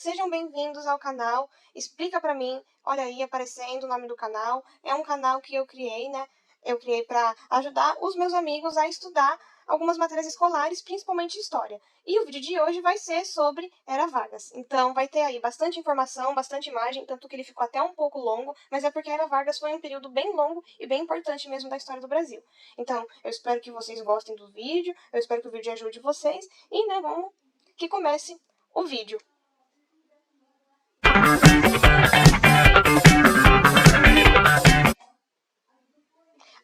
Sejam bem-vindos ao canal Explica Pra Mim. Olha aí aparecendo o nome do canal. É um canal que eu criei, né? Eu criei para ajudar os meus amigos a estudar algumas matérias escolares, principalmente história. E o vídeo de hoje vai ser sobre Era Vargas. Então vai ter aí bastante informação, bastante imagem, tanto que ele ficou até um pouco longo, mas é porque Era Vargas foi um período bem longo e bem importante mesmo da história do Brasil. Então, eu espero que vocês gostem do vídeo, eu espero que o vídeo ajude vocês e, né, vamos que comece o vídeo.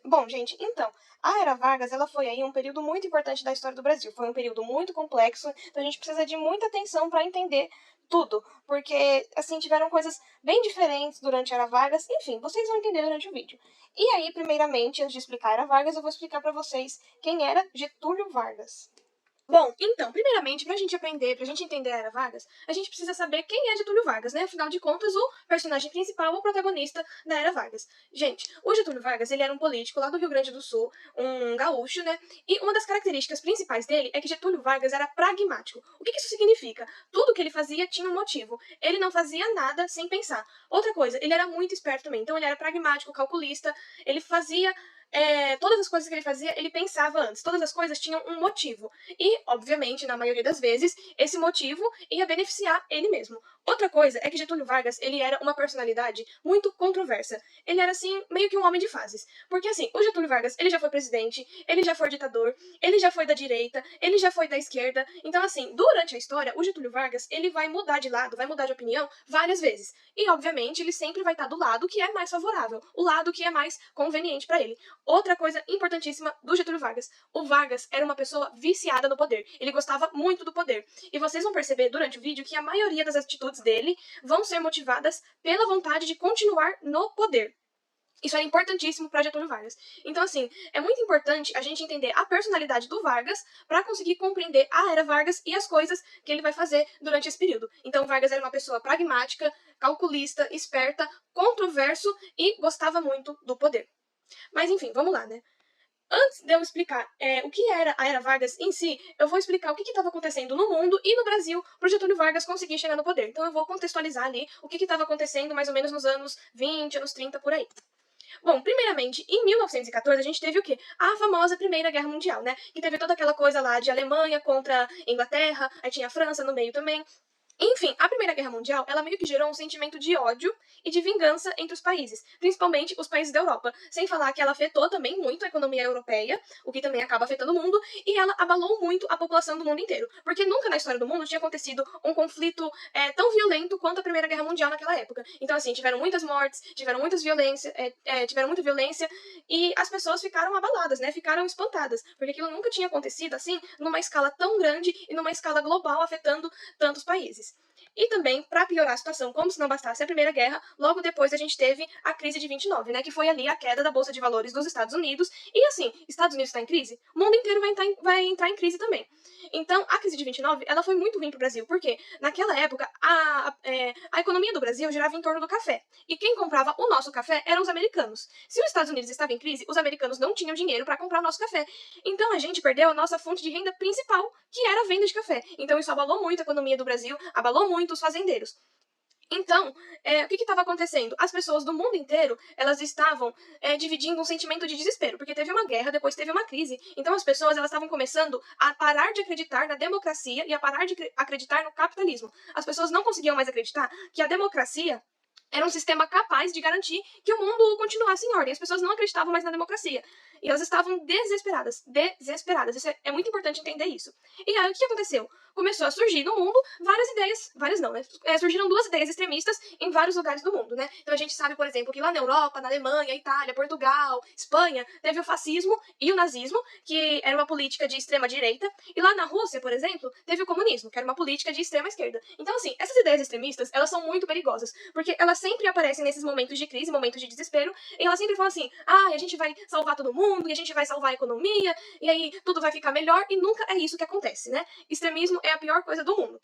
Bom, gente, então, a Era Vargas, ela foi aí um período muito importante da história do Brasil. Foi um período muito complexo, então a gente precisa de muita atenção para entender tudo, porque, assim, tiveram coisas bem diferentes durante a Era Vargas. Enfim, vocês vão entender durante o vídeo. E aí, primeiramente, antes de explicar a Era Vargas, eu vou explicar para vocês quem era Getúlio Vargas. Bom, então, primeiramente, pra gente aprender, pra gente entender a Era Vargas, a gente precisa saber quem é Getúlio Vargas, né? Afinal de contas, o personagem principal, o protagonista da Era Vargas. Gente, o Getúlio Vargas, ele era um político lá do Rio Grande do Sul, um gaúcho, né? E uma das características principais dele é que Getúlio Vargas era pragmático. O que isso significa? Tudo que ele fazia tinha um motivo. Ele não fazia nada sem pensar. Outra coisa, ele era muito esperto também. Então, ele era pragmático, calculista, ele fazia todas as coisas que ele fazia, ele pensava antes. Todas as coisas tinham um motivo. E, obviamente, na maioria das vezes, esse motivo ia beneficiar ele mesmo. Outra coisa é que Getúlio Vargas, ele era uma personalidade muito controversa. Ele era, assim, meio que um homem de fases. Porque, assim, o Getúlio Vargas, ele já foi presidente, ele já foi ditador, ele já foi da direita, ele já foi da esquerda. Então, assim, durante a história, o Getúlio Vargas, ele vai mudar de lado, vai mudar de opinião várias vezes. E, obviamente, ele sempre vai estar do lado que é mais favorável, o lado que é mais conveniente para ele. Outra coisa importantíssima do Getúlio Vargas. O Vargas era uma pessoa viciada no poder. Ele gostava muito do poder. E vocês vão perceber durante o vídeo que a maioria das atitudes dele vão ser motivadas pela vontade de continuar no poder. Isso era importantíssimo para Getúlio Vargas. Então, assim, é muito importante a gente entender a personalidade do Vargas para conseguir compreender a Era Vargas e as coisas que ele vai fazer durante esse período. Então, Vargas era uma pessoa pragmática, calculista, esperta, controverso e gostava muito do poder. Mas enfim, vamos lá, né? Antes de eu explicar o que era a Era Vargas em si, eu vou explicar o que estava acontecendo no mundo e no Brasil para o Getúlio Vargas conseguir chegar no poder. Então eu vou contextualizar ali o que estava acontecendo mais ou menos nos anos 20, anos 30, por aí. Bom, primeiramente, em 1914 a gente teve o quê? A famosa Primeira Guerra Mundial, né? Que teve toda aquela coisa lá de Alemanha contra Inglaterra, aí tinha a França no meio também. Enfim, a Primeira Guerra Mundial, ela meio que gerou um sentimento de ódio e de vingança entre os países, principalmente os países da Europa. Sem falar que ela afetou também muito a economia europeia, o que também acaba afetando o mundo, e ela abalou muito a população do mundo inteiro. Porque nunca na história do mundo tinha acontecido um conflito tão violento quanto a Primeira Guerra Mundial naquela época. Então, assim, tiveram muitas mortes, tiveram muita violência, e as pessoas ficaram abaladas, né? Ficaram espantadas, porque aquilo nunca tinha acontecido, assim, numa escala tão grande e numa escala global, afetando tantos países. E também, para piorar a situação, como se não bastasse a Primeira Guerra, logo depois a gente teve a crise de 29, né, que foi ali a queda da Bolsa de Valores dos Estados Unidos. E assim, Estados Unidos está em crise, o mundo inteiro vai entrar em crise também. Então, a crise de 29, ela foi muito ruim para o Brasil, porque naquela época a economia do Brasil girava em torno do café. E quem comprava o nosso café eram os americanos. Se os Estados Unidos estavam em crise, os americanos não tinham dinheiro para comprar o nosso café. Então a gente perdeu a nossa fonte de renda principal, que era a venda de café. Então isso abalou muito a economia do Brasil, abalou muito os fazendeiros. Então, o que estava acontecendo? As pessoas do mundo inteiro, elas estavam dividindo um sentimento de desespero, porque teve uma guerra, depois teve uma crise. Então as pessoas, elas estavam começando a parar de acreditar na democracia e a parar de acreditar no capitalismo. As pessoas não conseguiam mais acreditar que a democracia era um sistema capaz de garantir que o mundo continuasse em ordem. As pessoas não acreditavam mais na democracia. E elas estavam desesperadas. Desesperadas. Isso é muito importante entender isso. E aí, o que aconteceu? Começou a surgir no mundo várias ideias, várias não, né? Surgiram duas ideias extremistas em vários lugares do mundo, né? Então a gente sabe, por exemplo, que lá na Europa, na Alemanha, Itália, Portugal, Espanha, teve o fascismo e o nazismo, que era uma política de extrema direita, e lá na Rússia, por exemplo, teve o comunismo, que era uma política de extrema esquerda. Então, assim, essas ideias extremistas, elas são muito perigosas, porque elas sempre aparecem nesses momentos de crise, momentos de desespero, e elas sempre falam assim, a gente vai salvar todo mundo, e a gente vai salvar a economia, e aí tudo vai ficar melhor, e nunca é isso que acontece, né? Extremismo é a pior coisa do mundo.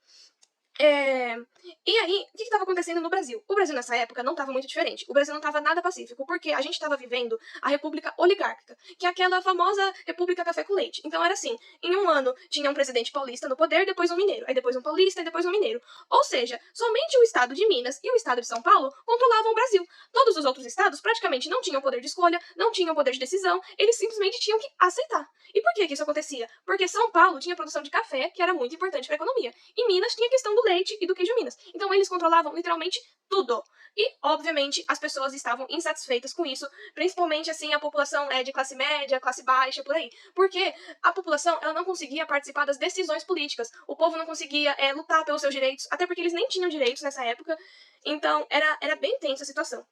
E aí, o que estava acontecendo no Brasil? O Brasil, nessa época, não estava muito diferente. O Brasil não estava nada pacífico, porque a gente estava vivendo a República Oligárquica, que é aquela famosa República Café com Leite. Então, era assim, em um ano tinha um presidente paulista no poder, depois um mineiro, aí depois um paulista e depois um mineiro. Ou seja, somente o estado de Minas e o estado de São Paulo controlavam o Brasil. Todos os outros estados praticamente não tinham poder de escolha, não tinham poder de decisão, eles simplesmente tinham que aceitar. E por que isso acontecia? Porque São Paulo tinha produção de café, que era muito importante para a economia, e Minas tinha a questão do leite e do queijo Minas. Então eles controlavam literalmente tudo. E, obviamente, as pessoas estavam insatisfeitas com isso, principalmente, assim, a população de classe média, classe baixa, por aí. Porque a população, ela não conseguia participar das decisões políticas. O povo não conseguia lutar pelos seus direitos, até porque eles nem tinham direitos nessa época. Então, era bem tensa a situação.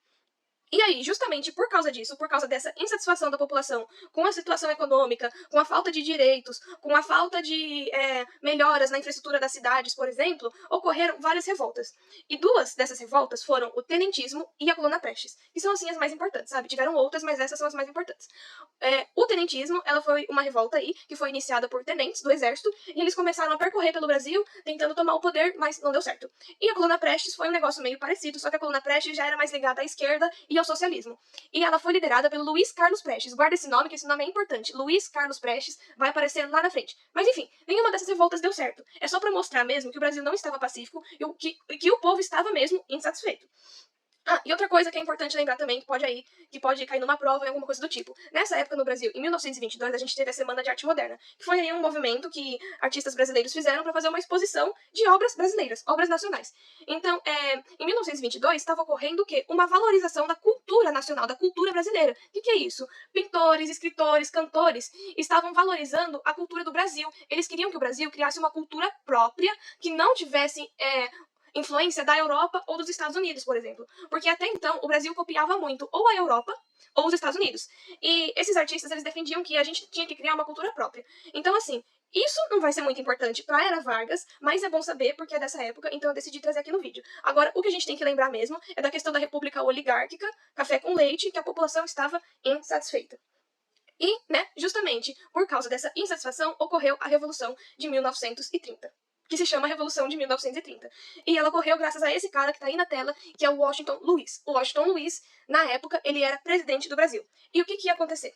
E aí, justamente por causa disso, por causa dessa insatisfação da população com a situação econômica, com a falta de direitos, com a falta de melhoras na infraestrutura das cidades, por exemplo, ocorreram várias revoltas. E duas dessas revoltas foram o tenentismo e a Coluna Prestes, que são, assim, as mais importantes, sabe? Tiveram outras, mas essas são as mais importantes. O tenentismo, ela foi uma revolta aí, que foi iniciada por tenentes do exército, e eles começaram a percorrer pelo Brasil, tentando tomar o poder, mas não deu certo. E a Coluna Prestes foi um negócio meio parecido, só que a Coluna Prestes já era mais ligada à esquerda e ao socialismo. E ela foi liderada pelo Luiz Carlos Prestes. Guarda esse nome, que esse nome é importante. Luiz Carlos Prestes vai aparecer lá na frente. Mas enfim, nenhuma dessas revoltas deu certo. É só pra mostrar mesmo que o Brasil não estava pacífico e que o povo estava mesmo insatisfeito. E outra coisa que é importante lembrar também, que pode cair numa prova em alguma coisa do tipo. Nessa época no Brasil, em 1922, a gente teve a Semana de Arte Moderna, que foi aí um movimento que artistas brasileiros fizeram para fazer uma exposição de obras brasileiras, obras nacionais. Então, em 1922, estava ocorrendo o quê? Uma valorização da cultura nacional, da cultura brasileira. O que é isso? Pintores, escritores, cantores estavam valorizando a cultura do Brasil. Eles queriam que o Brasil criasse uma cultura própria, que não tivesse influência da Europa ou dos Estados Unidos, por exemplo. Porque até então o Brasil copiava muito ou a Europa ou os Estados Unidos. E esses artistas, eles defendiam que a gente tinha que criar uma cultura própria. Então, assim, isso não vai ser muito importante para a Era Vargas, mas é bom saber porque é dessa época, então eu decidi trazer aqui no vídeo. Agora, o que a gente tem que lembrar mesmo é da questão da República Oligárquica, café com leite, que a população estava insatisfeita. E, justamente por causa dessa insatisfação, ocorreu a Revolução de 1930. Que se chama Revolução de 1930. E ela ocorreu graças a esse cara que tá aí na tela, que é o Washington Luiz. O Washington Luiz, na época, ele era presidente do Brasil. E o que ia acontecer?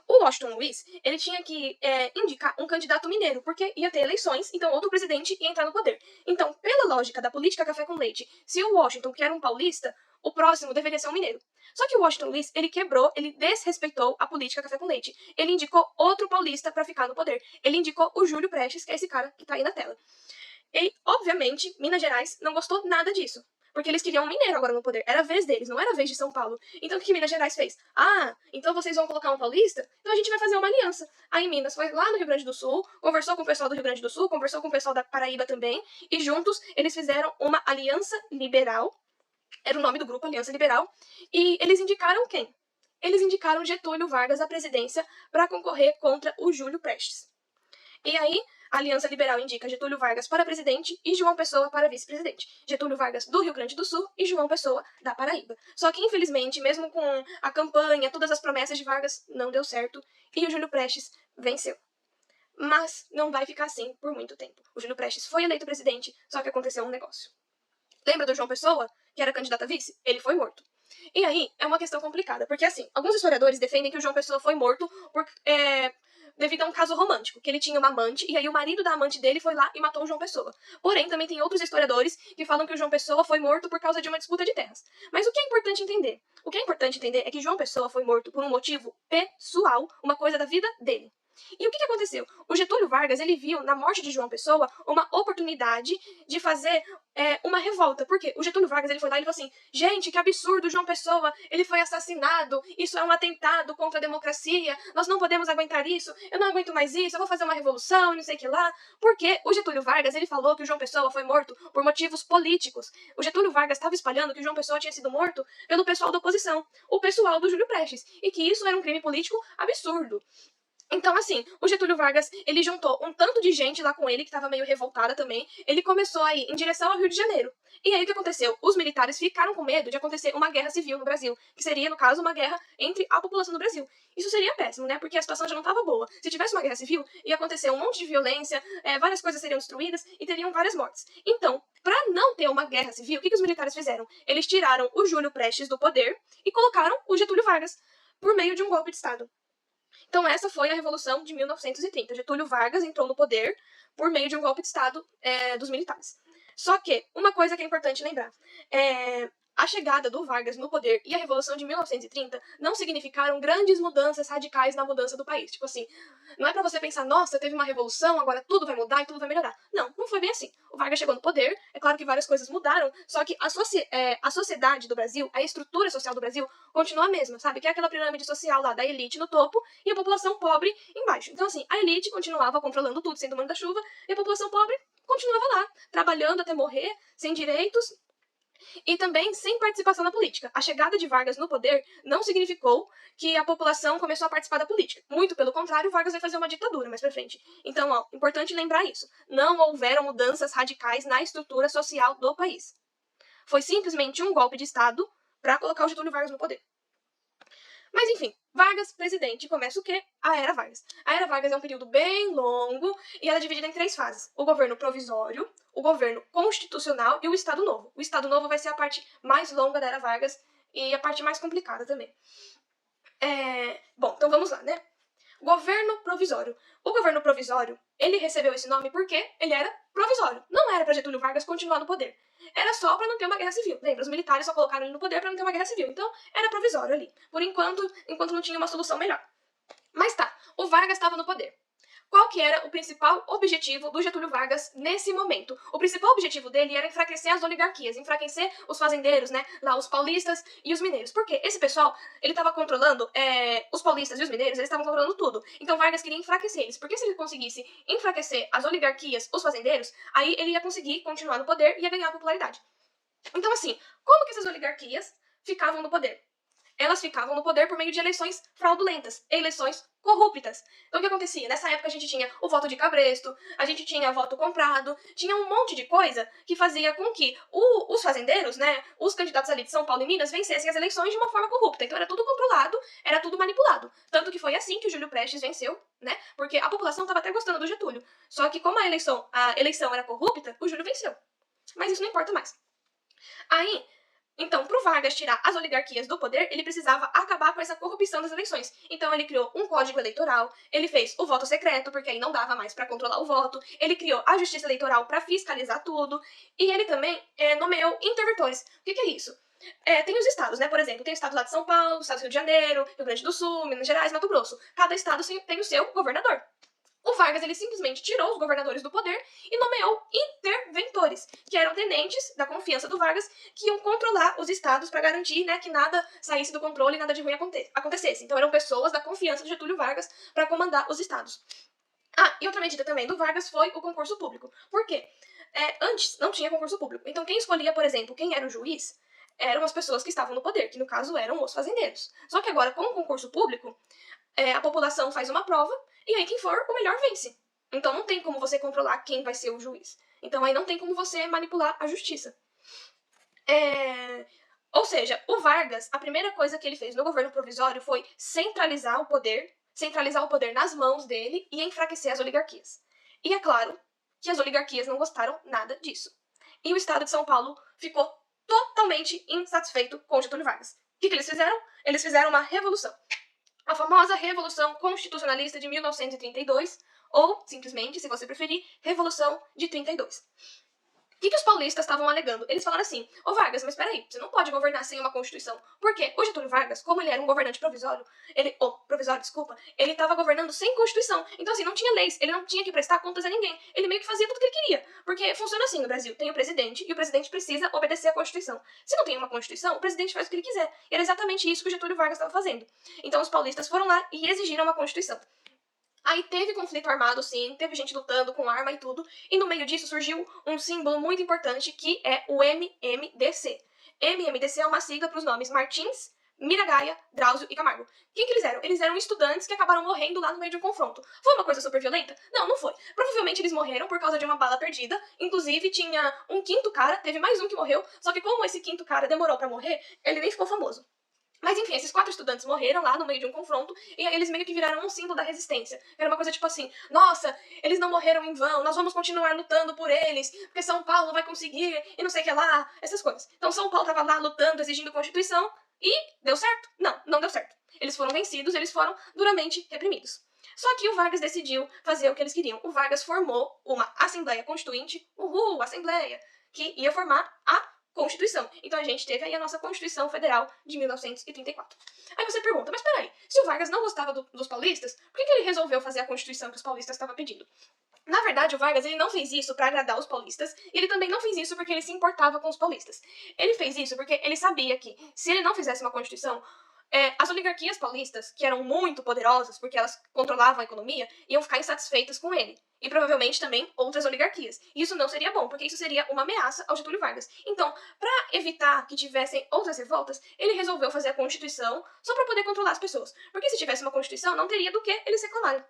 O Washington Luiz, ele tinha que indicar um candidato mineiro, porque ia ter eleições, então outro presidente ia entrar no poder. Então, pela lógica da política café com leite, se o Washington, que era um paulista, o próximo deveria ser um mineiro. Só que o Washington Luiz, ele quebrou, ele desrespeitou a política café com leite. Ele indicou outro paulista para ficar no poder. Ele indicou o Júlio Prestes, que é esse cara que tá aí na tela. E, obviamente, Minas Gerais não gostou nada disso. Porque eles queriam um mineiro agora no poder. Era a vez deles, não era a vez de São Paulo. Então o que Minas Gerais fez? Então vocês vão colocar um paulista? Então a gente vai fazer uma aliança. Aí Minas foi lá no Rio Grande do Sul, conversou com o pessoal do Rio Grande do Sul, conversou com o pessoal da Paraíba também, e juntos eles fizeram uma aliança liberal. Era o nome do grupo, Aliança Liberal. E eles indicaram quem? Eles indicaram Getúlio Vargas à presidência para concorrer contra o Júlio Prestes. E aí, a Aliança Liberal indica Getúlio Vargas para presidente e João Pessoa para vice-presidente. Getúlio Vargas do Rio Grande do Sul e João Pessoa da Paraíba. Só que, infelizmente, mesmo com a campanha, todas as promessas de Vargas, não deu certo e o Júlio Prestes venceu. Mas não vai ficar assim por muito tempo. O Júlio Prestes foi eleito presidente, só que aconteceu um negócio. Lembra do João Pessoa, que era candidato a vice? Ele foi morto. E aí, é uma questão complicada, porque assim, alguns historiadores defendem que o João Pessoa foi morto devido a um caso romântico, que ele tinha uma amante, e aí o marido da amante dele foi lá e matou o João Pessoa. Porém, também tem outros historiadores que falam que o João Pessoa foi morto por causa de uma disputa de terras. Mas o que é importante entender? O que é importante entender é que João Pessoa foi morto por um motivo pessoal, uma coisa da vida dele. E o que aconteceu? O Getúlio Vargas, ele viu na morte de João Pessoa uma oportunidade de fazer uma revolta. Por quê? O Getúlio Vargas, ele foi lá e ele falou assim: gente, que absurdo, João Pessoa, ele foi assassinado, isso é um atentado contra a democracia, nós não podemos aguentar isso, eu não aguento mais isso, eu vou fazer uma revolução e não sei o que lá. Porque o Getúlio Vargas, ele falou que o João Pessoa foi morto por motivos políticos. O Getúlio Vargas estava espalhando que o João Pessoa tinha sido morto pelo pessoal da oposição, o pessoal do Júlio Prestes, e que isso era um crime político absurdo. Então, assim, o Getúlio Vargas, ele juntou um tanto de gente lá com ele, que tava meio revoltada também. Ele começou a ir em direção ao Rio de Janeiro. E aí, o que aconteceu? Os militares ficaram com medo de acontecer uma guerra civil no Brasil, que seria, no caso, uma guerra entre a população do Brasil. Isso seria péssimo, né? Porque a situação já não tava boa. Se tivesse uma guerra civil, ia acontecer um monte de violência, várias coisas seriam destruídas e teriam várias mortes. Então, pra não ter uma guerra civil, o que os militares fizeram? Eles tiraram o Júlio Prestes do poder e colocaram o Getúlio Vargas por meio de um golpe de Estado. Então, essa foi a Revolução de 1930. Getúlio Vargas entrou no poder por meio de um golpe de Estado dos militares. Só que, uma coisa que é importante lembrar, a chegada do Vargas no poder e a Revolução de 1930 não significaram grandes mudanças radicais na mudança do país. Tipo assim, não é pra você pensar, nossa, teve uma revolução, agora tudo vai mudar e tudo vai melhorar. Não, não foi bem assim. O Vargas chegou no poder, é claro que várias coisas mudaram, só que a sociedade do Brasil, a estrutura social do Brasil, continua a mesma, sabe? Que é aquela pirâmide social lá da elite no topo e a população pobre embaixo. Então, assim, a elite continuava controlando tudo, sendo manda-chuva, e a população pobre continuava lá, trabalhando até morrer, sem direitos, e também sem participação na política. A chegada de Vargas no poder não significou que a população começou a participar da política. Muito pelo contrário, Vargas vai fazer uma ditadura mais pra frente. Então, importante lembrar isso. Não houveram mudanças radicais na estrutura social do país. Foi simplesmente um golpe de Estado para colocar o Getúlio Vargas no poder. Mas enfim, Vargas, presidente, começa o quê? A Era Vargas. A Era Vargas é um período bem longo e ela é dividida em 3 fases. O governo provisório, o governo constitucional e o Estado Novo. O Estado Novo vai ser a parte mais longa da Era Vargas e a parte mais complicada também. Bom, então vamos lá, né? Governo provisório. O governo provisório, ele recebeu esse nome porque ele era provisório. Não era para Getúlio Vargas continuar no poder. Era só para não ter uma guerra civil. Lembra? Os militares só colocaram ele no poder para não ter uma guerra civil. Então, era provisório ali. Por enquanto não tinha uma solução melhor. Mas tá, o Vargas estava no poder. Qual que era o principal objetivo do Getúlio Vargas nesse momento? O principal objetivo dele era enfraquecer as oligarquias, enfraquecer os fazendeiros, né? Lá, os paulistas e os mineiros. Porque esse pessoal, ele estava controlando, os paulistas e os mineiros, eles estavam controlando tudo. Então Vargas queria enfraquecer eles. Porque se ele conseguisse enfraquecer as oligarquias, os fazendeiros, aí ele ia conseguir continuar no poder e ia ganhar popularidade. Então, assim, como que essas oligarquias ficavam no poder? Elas ficavam no poder por meio de eleições fraudulentas, eleições corruptas. Então o que acontecia? Nessa época a gente tinha o voto de cabresto, a gente tinha voto comprado, tinha um monte de coisa que fazia com que os fazendeiros, né, os candidatos ali de São Paulo e Minas vencessem as eleições de uma forma corrupta. Então era tudo controlado, era tudo manipulado. Tanto que foi assim que o Júlio Prestes venceu, né, porque a população estava até gostando do Getúlio. Só que como a eleição era corrupta, o Júlio venceu. Mas isso não importa mais. Aí, então, para o Vargas tirar as oligarquias do poder, ele precisava acabar com essa corrupção das eleições. Então, ele criou um código eleitoral, ele fez o voto secreto, porque aí não dava mais para controlar o voto, ele criou a justiça eleitoral para fiscalizar tudo, e ele também nomeou interventores. O que é isso? Tem os estados, né? Por exemplo, tem o estado lá de São Paulo, o estado do Rio de Janeiro, Rio Grande do Sul, Minas Gerais, Mato Grosso. Cada estado tem o seu governador. O Vargas, ele simplesmente tirou os governadores do poder e nomeou interventores, que eram tenentes da confiança do Vargas, que iam controlar os estados para garantir, né, que nada saísse do controle e nada de ruim acontecesse. Então eram pessoas da confiança de Getúlio Vargas para comandar os estados. E outra medida também do Vargas foi o concurso público. Por quê? Antes não tinha concurso público. Então quem escolhia, por exemplo, quem era o juiz, eram as pessoas que estavam no poder, que no caso eram os fazendeiros. Só que agora, com o concurso público, a população faz uma prova e aí quem for o melhor vence. Então não tem como você controlar quem vai ser o juiz. Então aí não tem como você manipular a justiça. Ou seja, o Vargas, a primeira coisa que ele fez no governo provisório foi centralizar o poder nas mãos dele e enfraquecer as oligarquias. E é claro que as oligarquias não gostaram nada disso. E o estado de São Paulo ficou totalmente insatisfeito com Getúlio Vargas. O que eles fizeram? Eles fizeram uma revolução. A famosa Revolução Constitucionalista de 1932, ou, simplesmente, se você preferir, Revolução de 32. O que os paulistas estavam alegando? Eles falaram assim, Vargas, mas peraí, você não pode governar sem uma Constituição. Por quê? O Getúlio Vargas, como ele era um governante provisório, ele estava governando sem Constituição. Então, assim, não tinha leis, ele não tinha que prestar contas a ninguém. Ele meio que fazia tudo o que ele queria. Porque funciona assim no Brasil, tem o presidente, e o presidente precisa obedecer à Constituição. Se não tem uma Constituição, o presidente faz o que ele quiser. E era exatamente isso que o Getúlio Vargas estava fazendo. Então, os paulistas foram lá e exigiram uma Constituição. Aí teve conflito armado, sim, teve gente lutando com arma e tudo, e no meio disso surgiu um símbolo muito importante que é o MMDC. MMDC é uma sigla para os nomes Martins, Miragaia, Drauzio e Camargo. Quem que eles eram? Eles eram estudantes que acabaram morrendo lá no meio de um confronto. Foi uma coisa super violenta? Não, não foi. Provavelmente eles morreram por causa de uma bala perdida. Inclusive, tinha um quinto cara, teve mais um que morreu, só que como esse quinto cara demorou pra morrer, ele nem ficou famoso. Mas enfim, esses 4 estudantes morreram lá no meio de um confronto, e aí eles meio que viraram um símbolo da resistência. Era uma coisa tipo assim, nossa, eles não morreram em vão, nós vamos continuar lutando por eles, porque São Paulo vai conseguir, e não sei o que lá, essas coisas. Então São Paulo tava lá lutando, exigindo Constituição, e deu certo? Não, não deu certo. Eles foram vencidos, eles foram duramente reprimidos. Só que o Vargas decidiu fazer o que eles queriam. O Vargas formou uma Assembleia Constituinte, Assembleia, que ia formar a Constituição. Então a gente teve aí a nossa Constituição Federal de 1934. Aí você pergunta, mas peraí, se o Vargas não gostava dos paulistas, por que ele resolveu fazer a Constituição que os paulistas estavam pedindo? Na verdade, o Vargas ele não fez isso para agradar os paulistas, e ele também não fez isso porque ele se importava com os paulistas. Ele fez isso porque ele sabia que, se ele não fizesse uma Constituição, as oligarquias paulistas, que eram muito poderosas porque elas controlavam a economia, iam ficar insatisfeitas com ele. E provavelmente também outras oligarquias. E isso não seria bom, porque isso seria uma ameaça ao Getúlio Vargas. Então, para evitar que tivessem outras revoltas, ele resolveu fazer a Constituição só para poder controlar as pessoas. Porque se tivesse uma Constituição, não teria do que eles reclamarem.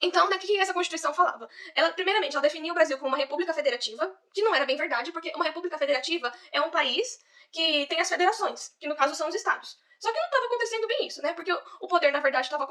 Então, o que essa Constituição falava? Primeiramente, ela definia o Brasil como uma república federativa, que não era bem verdade, porque uma república federativa é um país que tem as federações, que no caso são os estados. Só que não estava acontecendo bem isso, né? Porque o poder, na verdade, estava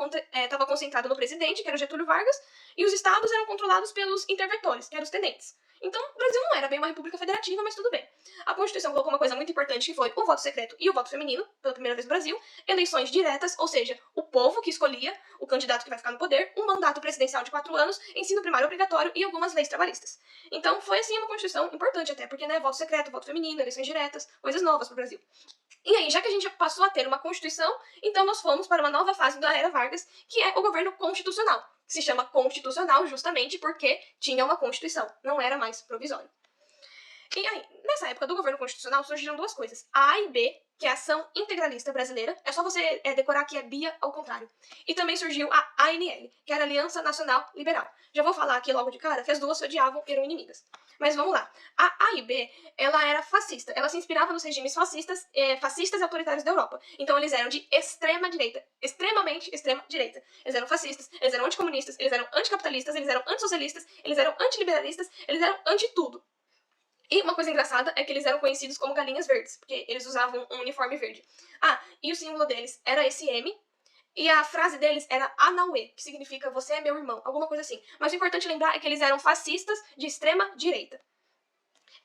concentrado no presidente, que era o Getúlio Vargas, e os estados eram controlados pelos interventores, que eram os tenentes. Então, o Brasil não era bem uma república federativa, mas tudo bem. A Constituição colocou uma coisa muito importante, que foi o voto secreto e o voto feminino, pela primeira vez no Brasil, eleições diretas, ou seja, o povo que escolhia o candidato que vai ficar no poder, um mandato presidencial de 4 anos, ensino primário obrigatório e algumas leis trabalhistas. Então, foi assim uma Constituição importante até, porque, né, voto secreto, voto feminino, eleições diretas, coisas novas pro Brasil. E aí, já que a gente passou a ter uma Constituição, então nós fomos para uma nova fase da era Vargas, que é o governo constitucional, que se chama constitucional justamente porque tinha uma Constituição, não era mais provisório. E aí, nessa época do governo constitucional surgiram 2 coisas. A e B, que é a Ação Integralista Brasileira. É só você decorar que é BIA ao contrário. E também surgiu a ANL, que era a Aliança Nacional Liberal. Já vou falar aqui logo de cara que as duas se odiavam e eram inimigas. Mas vamos lá. A AIB, ela era fascista. Ela se inspirava nos regimes fascistas e autoritários da Europa. Então eles eram de extrema direita. Extremamente extrema direita. Eles eram fascistas, eles eram anticomunistas, eles eram anticapitalistas, eles eram antissocialistas, eles eram antiliberalistas, eles eram anti-tudo. E uma coisa engraçada é que eles eram conhecidos como galinhas verdes, porque eles usavam um uniforme verde. E o símbolo deles era esse M, e a frase deles era Anauê, que significa você é meu irmão, alguma coisa assim. Mas o importante lembrar é que eles eram fascistas de extrema direita.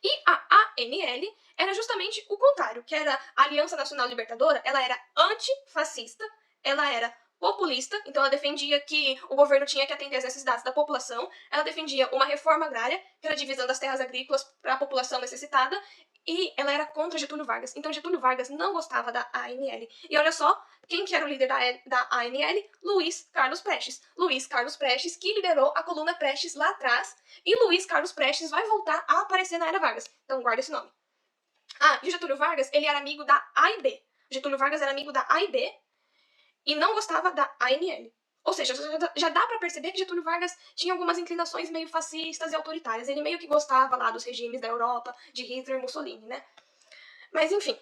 E a ANL era justamente o contrário, que era a Aliança Nacional Libertadora, ela era antifascista, ela era populista, então ela defendia que o governo tinha que atender às necessidades da população, ela defendia uma reforma agrária, que era a divisão das terras agrícolas para a população necessitada, e ela era contra Getúlio Vargas. Então Getúlio Vargas não gostava da ANL. E olha só, quem que era o líder da ANL? Luiz Carlos Prestes. Luiz Carlos Prestes, que liderou a coluna Prestes lá atrás, e Luiz Carlos Prestes vai voltar a aparecer na era Vargas. Então guarda esse nome. E o Getúlio Vargas, ele era amigo da AIB. O Getúlio Vargas era amigo da AIB, e não gostava da ANL. Ou seja, já dá pra perceber que Getúlio Vargas tinha algumas inclinações meio fascistas e autoritárias. Ele meio que gostava lá dos regimes da Europa, de Hitler e Mussolini, né? Mas enfim.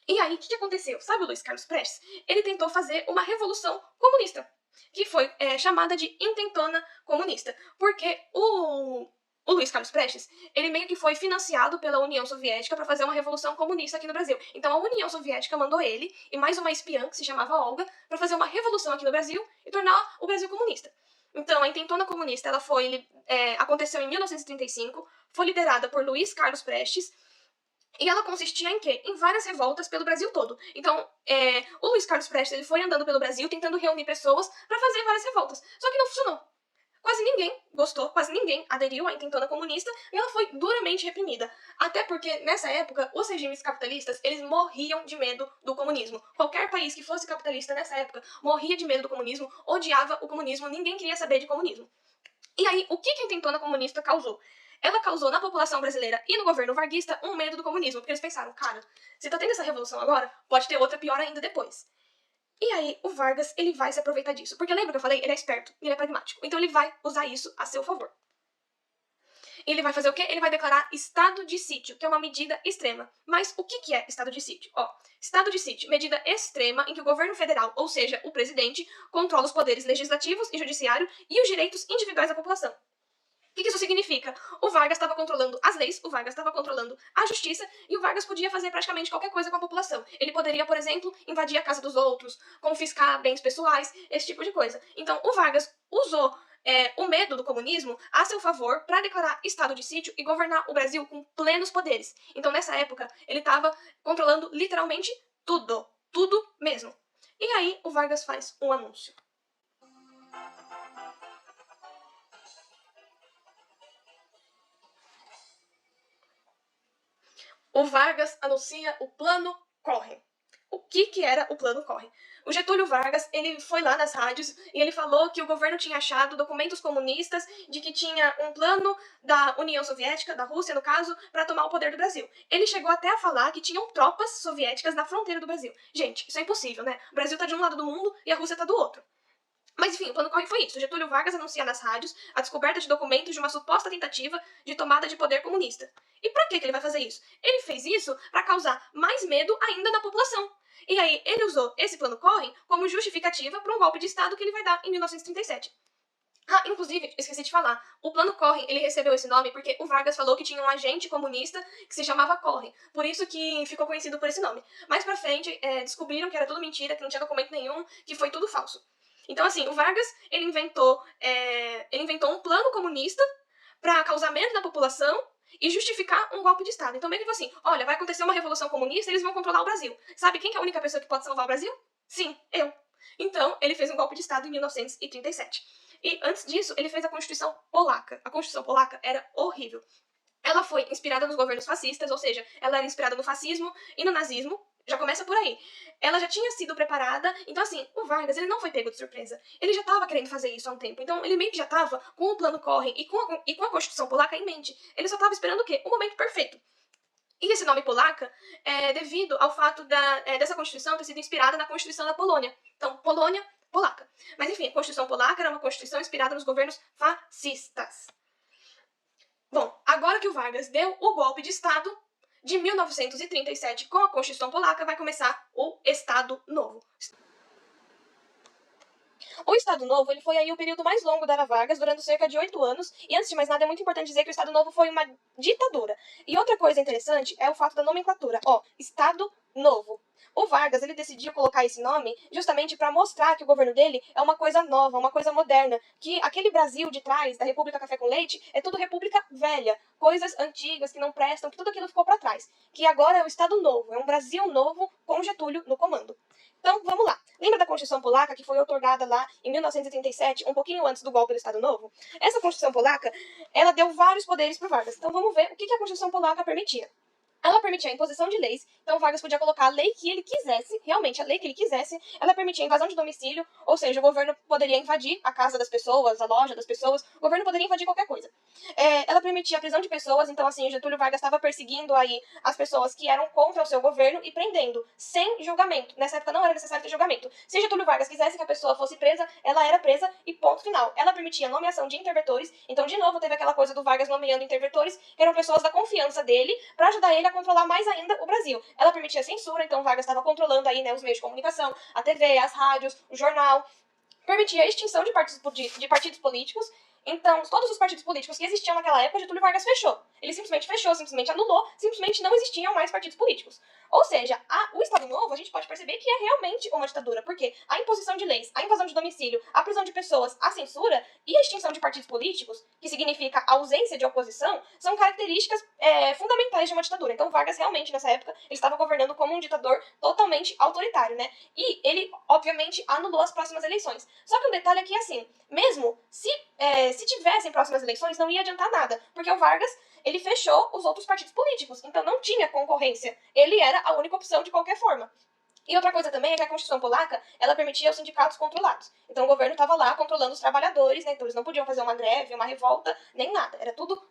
E aí, o que aconteceu? Sabe o Luiz Carlos Prestes? Ele tentou fazer uma revolução comunista, que foi chamada de intentona comunista. Porque o Luiz Carlos Prestes, ele meio que foi financiado pela União Soviética para fazer uma revolução comunista aqui no Brasil. Então a União Soviética mandou ele e mais uma espiã que se chamava Olga para fazer uma revolução aqui no Brasil e tornar o Brasil comunista. Então a intentona comunista ela aconteceu em 1935, foi liderada por Luiz Carlos Prestes. E ela consistia em quê? Em várias revoltas pelo Brasil todo. Então, o Luiz Carlos Prestes ele foi andando pelo Brasil tentando reunir pessoas para fazer várias revoltas. Só que não funcionou. Quase ninguém gostou, quase ninguém aderiu à intentona comunista e ela foi duramente reprimida. Até porque, nessa época, os regimes capitalistas, eles morriam de medo do comunismo. Qualquer país que fosse capitalista nessa época morria de medo do comunismo, odiava o comunismo, ninguém queria saber de comunismo. E aí, o que a intentona comunista causou? Ela causou na população brasileira e no governo varguista um medo do comunismo, porque eles pensaram, cara, se tá tendo essa revolução agora, pode ter outra pior ainda depois. E aí, o Vargas, ele vai se aproveitar disso. Porque lembra que eu falei? Ele é esperto, ele é pragmático. Então ele vai usar isso a seu favor. Ele vai fazer o quê? Ele vai declarar estado de sítio, que é uma medida extrema. Mas o que é estado de sítio? Estado de sítio, medida extrema em que o governo federal, ou seja, o presidente, controla os poderes legislativos e judiciário e os direitos individuais da população. O que isso significa? O Vargas estava controlando as leis, o Vargas estava controlando a justiça e o Vargas podia fazer praticamente qualquer coisa com a população. Ele poderia, por exemplo, invadir a casa dos outros, confiscar bens pessoais, esse tipo de coisa. Então, o Vargas usou o medo do comunismo a seu favor para declarar estado de sítio e governar o Brasil com plenos poderes. Então, nessa época, ele estava controlando literalmente tudo. Tudo mesmo. E aí, o Vargas faz um anúncio. O Vargas anuncia o Plano Corre. O que era o Plano Corre? O Getúlio Vargas, ele foi lá nas rádios e ele falou que o governo tinha achado documentos comunistas de que tinha um plano da União Soviética, da Rússia no caso, para tomar o poder do Brasil. Ele chegou até a falar que tinham tropas soviéticas na fronteira do Brasil. Gente, isso é impossível, né? O Brasil tá de um lado do mundo e a Rússia tá do outro. Mas enfim, o plano corre foi isso. Getúlio Vargas anuncia nas rádios a descoberta de documentos de uma suposta tentativa de tomada de poder comunista. E pra que ele vai fazer isso? Ele fez isso para causar mais medo ainda na população. E aí ele usou esse plano corre como justificativa para um golpe de Estado que ele vai dar em 1937. Inclusive, esqueci de falar, o Plano Corre, ele recebeu esse nome porque o Vargas falou que tinha um agente comunista que se chamava Corre, por isso que ficou conhecido por esse nome. Mais pra frente, descobriram que era tudo mentira, que não tinha documento nenhum, que foi tudo falso. Então, assim, o Vargas, ele inventou um plano comunista para causar medo na população e justificar um golpe de Estado. Então, meio que assim, olha, vai acontecer uma revolução comunista e eles vão controlar o Brasil. Sabe quem que é a única pessoa que pode salvar o Brasil? Sim, eu. Então, ele fez um golpe de Estado em 1937. E antes disso, ele fez a Constituição Polaca. A Constituição Polaca era horrível. Ela foi inspirada nos governos fascistas, ou seja, ela era inspirada no fascismo e no nazismo. Já começa por aí. Ela já tinha sido preparada, então assim, o Vargas, ele não foi pego de surpresa. Ele já estava querendo fazer isso há um tempo, então ele meio que já estava com o plano Corre e com a Constituição Polaca em mente. Ele só estava esperando o quê? O momento perfeito. E esse nome Polaca é devido ao fato dessa Constituição ter sido inspirada na Constituição da Polônia. Então, Polônia, Polaca. Mas enfim, a Constituição Polaca era uma Constituição inspirada nos governos fascistas. Bom, agora que o Vargas deu o golpe de Estado, de 1937, com a Constituição Polaca, vai começar o Estado Novo. O Estado Novo, ele foi aí o período mais longo da Era Vargas, durando cerca de 8 anos, e antes de mais nada é muito importante dizer que o Estado Novo foi uma ditadura. E outra coisa interessante é o fato da nomenclatura, Estado Novo. O Vargas, ele decidiu colocar esse nome justamente para mostrar que o governo dele é uma coisa nova, uma coisa moderna, que aquele Brasil de trás, da República Café com Leite, é tudo República Velha, coisas antigas que não prestam, que tudo aquilo ficou para trás. Que agora é o Estado Novo, é um Brasil novo com Getúlio no comando. Então, vamos lá. Lembra da Constituição Polaca, que foi otorgada lá em 1937, um pouquinho antes do golpe do Estado Novo? Essa Constituição Polaca, ela deu vários poderes para Vargas. Então, vamos ver o que a Constituição Polaca permitia. Ela permitia a imposição de leis, então Vargas podia colocar a lei que ele quisesse, realmente a lei que ele quisesse. Ela permitia a invasão de domicílio, ou seja, o governo poderia invadir a casa das pessoas, a loja das pessoas, o governo poderia invadir qualquer coisa. Ela permitia a prisão de pessoas, então assim, Getúlio Vargas estava perseguindo aí as pessoas que eram contra o seu governo e prendendo, sem julgamento. Nessa época não era necessário ter julgamento. Se Getúlio Vargas quisesse que a pessoa fosse presa, ela era presa e ponto final. Ela permitia a nomeação de interventores, então de novo teve aquela coisa do Vargas nomeando interventores, que eram pessoas da confiança dele, para ajudar ele a controlar mais ainda o Brasil. Ela permitia censura, então Vargas estava controlando aí, né, os meios de comunicação, a TV, as rádios, o jornal. Permitia a extinção de partidos políticos. Então, todos os partidos políticos que existiam naquela época, Getúlio Vargas fechou. Ele simplesmente fechou, simplesmente anulou, simplesmente não existiam mais partidos políticos. Ou seja, o Estado Novo, a gente pode perceber que é realmente uma ditadura, porque a imposição de leis, a invasão de domicílio, a prisão de pessoas, a censura e a extinção de partidos políticos, que significa a ausência de oposição, são características fundamentais de uma ditadura. Então, Vargas realmente, nessa época, ele estava governando como um ditador totalmente autoritário, né? E ele, obviamente, anulou as próximas eleições. Só que um detalhe é que, assim, mesmo se tivessem próximas eleições, não ia adiantar nada, porque o Vargas, ele fechou os outros partidos políticos, então não tinha concorrência. Ele era a única opção de qualquer forma. E outra coisa também é que a Constituição Polaca, ela permitia os sindicatos controlados. Então o governo estava lá controlando os trabalhadores, né? Então eles não podiam fazer uma greve, uma revolta, nem nada. Era tudo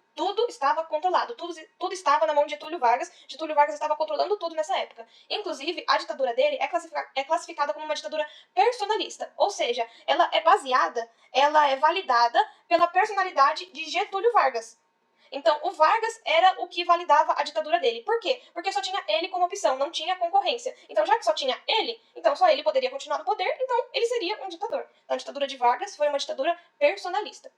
estava controlado, tudo estava na mão de Getúlio Vargas. Getúlio Vargas estava controlando tudo nessa época. Inclusive, a ditadura dele é classificada como uma ditadura personalista, ou seja, ela é validada pela personalidade de Getúlio Vargas. Então, o Vargas era o que validava a ditadura dele. Por quê? Porque só tinha ele como opção, não tinha concorrência. Então, já que só tinha ele, então só ele poderia continuar no poder, então ele seria um ditador. Então, a ditadura de Vargas foi uma ditadura personalista.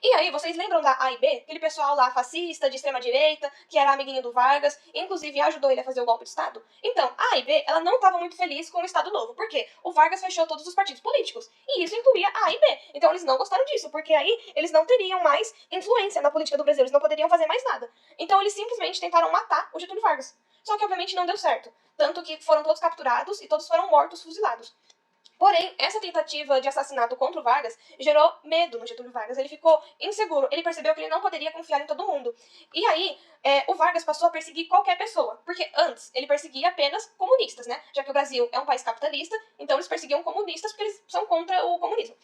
E aí, vocês lembram da A e B? Aquele pessoal lá fascista, de extrema-direita, que era amiguinho do Vargas, inclusive ajudou ele a fazer o golpe de Estado? Então, a A e B, ela não estava muito feliz com o Estado Novo. Por quê? O Vargas fechou todos os partidos políticos. E isso incluía A e B. Então, eles não gostaram disso, porque aí eles não teriam mais influência na política do Brasil, eles não poderiam fazer mais nada. Então, eles simplesmente tentaram matar o Getúlio Vargas. Só que, obviamente, não deu certo. Tanto que foram todos capturados e todos foram mortos, fuzilados. Porém, essa tentativa de assassinato contra o Vargas gerou medo no Getúlio Vargas. Ele ficou inseguro. Ele percebeu que ele não poderia confiar em todo mundo. E aí, o Vargas passou a perseguir qualquer pessoa. Porque antes, ele perseguia apenas comunistas, né? Já que o Brasil é um país capitalista, então eles perseguiam comunistas porque eles são contra o comunismo.